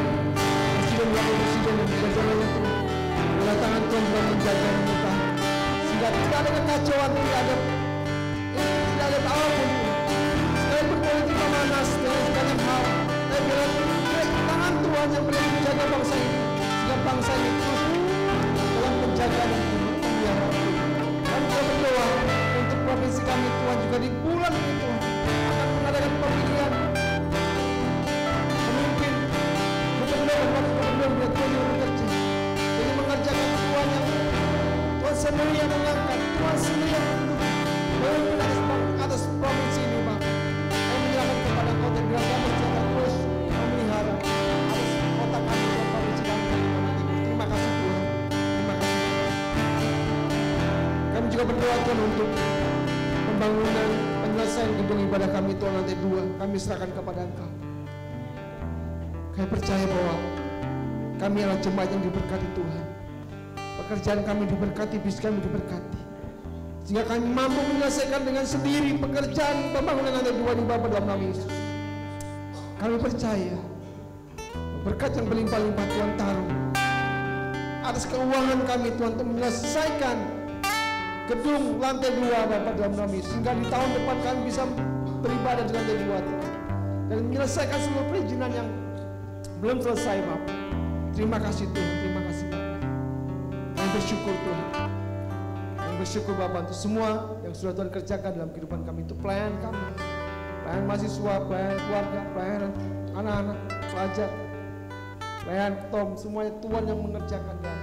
C: presiden, wakil presiden dan jajarannya Tuhan. Oleh tangan Tuhan telah menjaga mereka sehingga tidak ada kekacauan, tidak ada apapun Tuhan. Sekalipun politik memanas dengan segala hal, saya bilang tangan Tuhan yang boleh menjaga bangsa ini sehingga bangsa ini terus dalam penjagaan dan pemeliharaan Tuhan. Kami juga berdoa untuk provinsi kami Tuhan juga di bulan ini Tuhan akan mengadakan pemilihan pemimpin, gubernur dan wakil gubernur biar Tuhan yang bekerja. Jadi mengerjakan Tuhan yang Tuhan sendiri yang mengangkat, Tuhan sendiri yang memimpin atas provinsi ini Pak. Kami menyerahkan kepada Kau dan biar kami secara terus memelihara atas kota kami dan provinsi kami. Terima kasih Tuhan. Terima kasih. Kami juga berdoa Tuhan untuk pembangunan penyelesaian gedung ibadah kami Tuhan lantai 2. Kami serahkan kepada Engkau. Kami percaya bahwa kami adalah jemaat yang diberkati Tuhan. Pekerjaan kami diberkati, bisnis kami diberkati. Sehingga kami mampu menyelesaikan dengan sendiri pekerjaan pembangunan lantai 2 di Bapa dalam nama Yesus. Kami percaya berkat yang berlimpah-limpah Tuhan taruh atas keuangan kami Tuhan untuk menyelesaikan gedung lantai 2 Bapa dalam nama Yesus. Sehingga di tahun depan kami bisa beribadah di lantai 2 Tuhan. Dan menyelesaikan seluruh perizinan yang belum selesai Bapak. Terima kasih Tuhan, terima kasih Bapak. Kami bersyukur Tuhan. Kami bersyukur Bapak untuk semua yang sudah Tuhan kerjakan dalam kehidupan kami. Untuk pelayan kami, pelayan mahasiswa, pelayan keluarga, pelayan anak-anak, pelajar, pelayan Tom, semuanya Tuhan yang mengerjakan dalam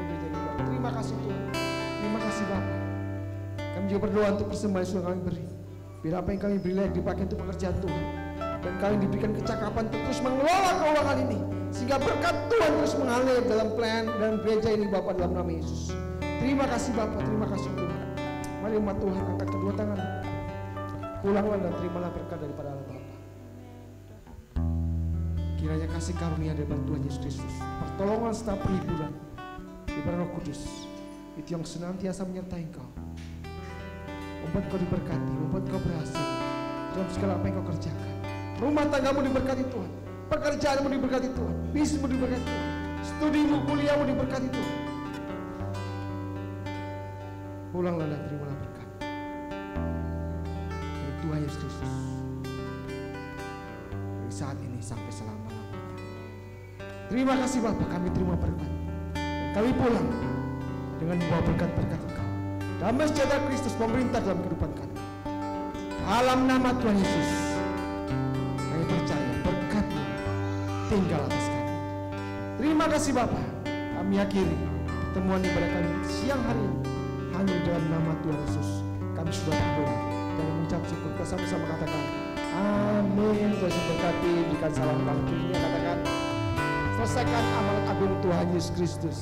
C: gereja ini Bapak. Terima kasih Tuhan, terima kasih Bapak. Kami juga berdoa untuk persembahan yang sudah kami beri. Biar apa yang kami beri layak dipakai untuk pekerjaan Tuhan. Dan kami diberikan kecakapan untuk terus mengelola keuangan ini. Sehingga berkat Tuhan terus mengalir dalam pelayan dan gereja ini Bapak dalam nama Yesus. Terima kasih Bapak, terima kasih Tuhan. Mari umat Tuhan angkat kedua tangan. Pulanglah dan terimalah berkat daripada Allah Bapa. Kiranya kasih karunia daripada Tuhan Yesus Kristus, pertolongan serta perhiburan daripada Roh Kudus itu yang senantiasa menyertai engkau, membuat kau diberkati, membuat kau berhasil dalam segala apa yang kau kerjakan. Rumah tanggamu diberkati Tuhan, pekerjaanmu diberkati Tuhan, bisnismu diberkati Tuhan, studimu, kuliahmu diberkati Tuhan. Pulanglah dan terimalah berkat dari Tuhan Yesus Kristus dari saat ini sampai selama-lamanya. Terima kasih Bapak, kami terima berkat dan kami pulang dengan membawa berkat-berkat Engkau. Damai sejahtera Kristus memerintah dalam kehidupan kami. Dalam nama Tuhan Yesus kami percaya berkat-Mu tinggal atas kami. Terima kasih Bapak. Kami akhiri pertemuan ibadah kami siang hari ini hanya dalam nama Tuhan Yesus. Kami sudah berdoa dan mengucap syukur. Kita sama-sama katakan amin. Tuhan memberkati. Berikan salam kalau kirinya katakan selesaikan amanat agung Tuhan Yesus Kristus.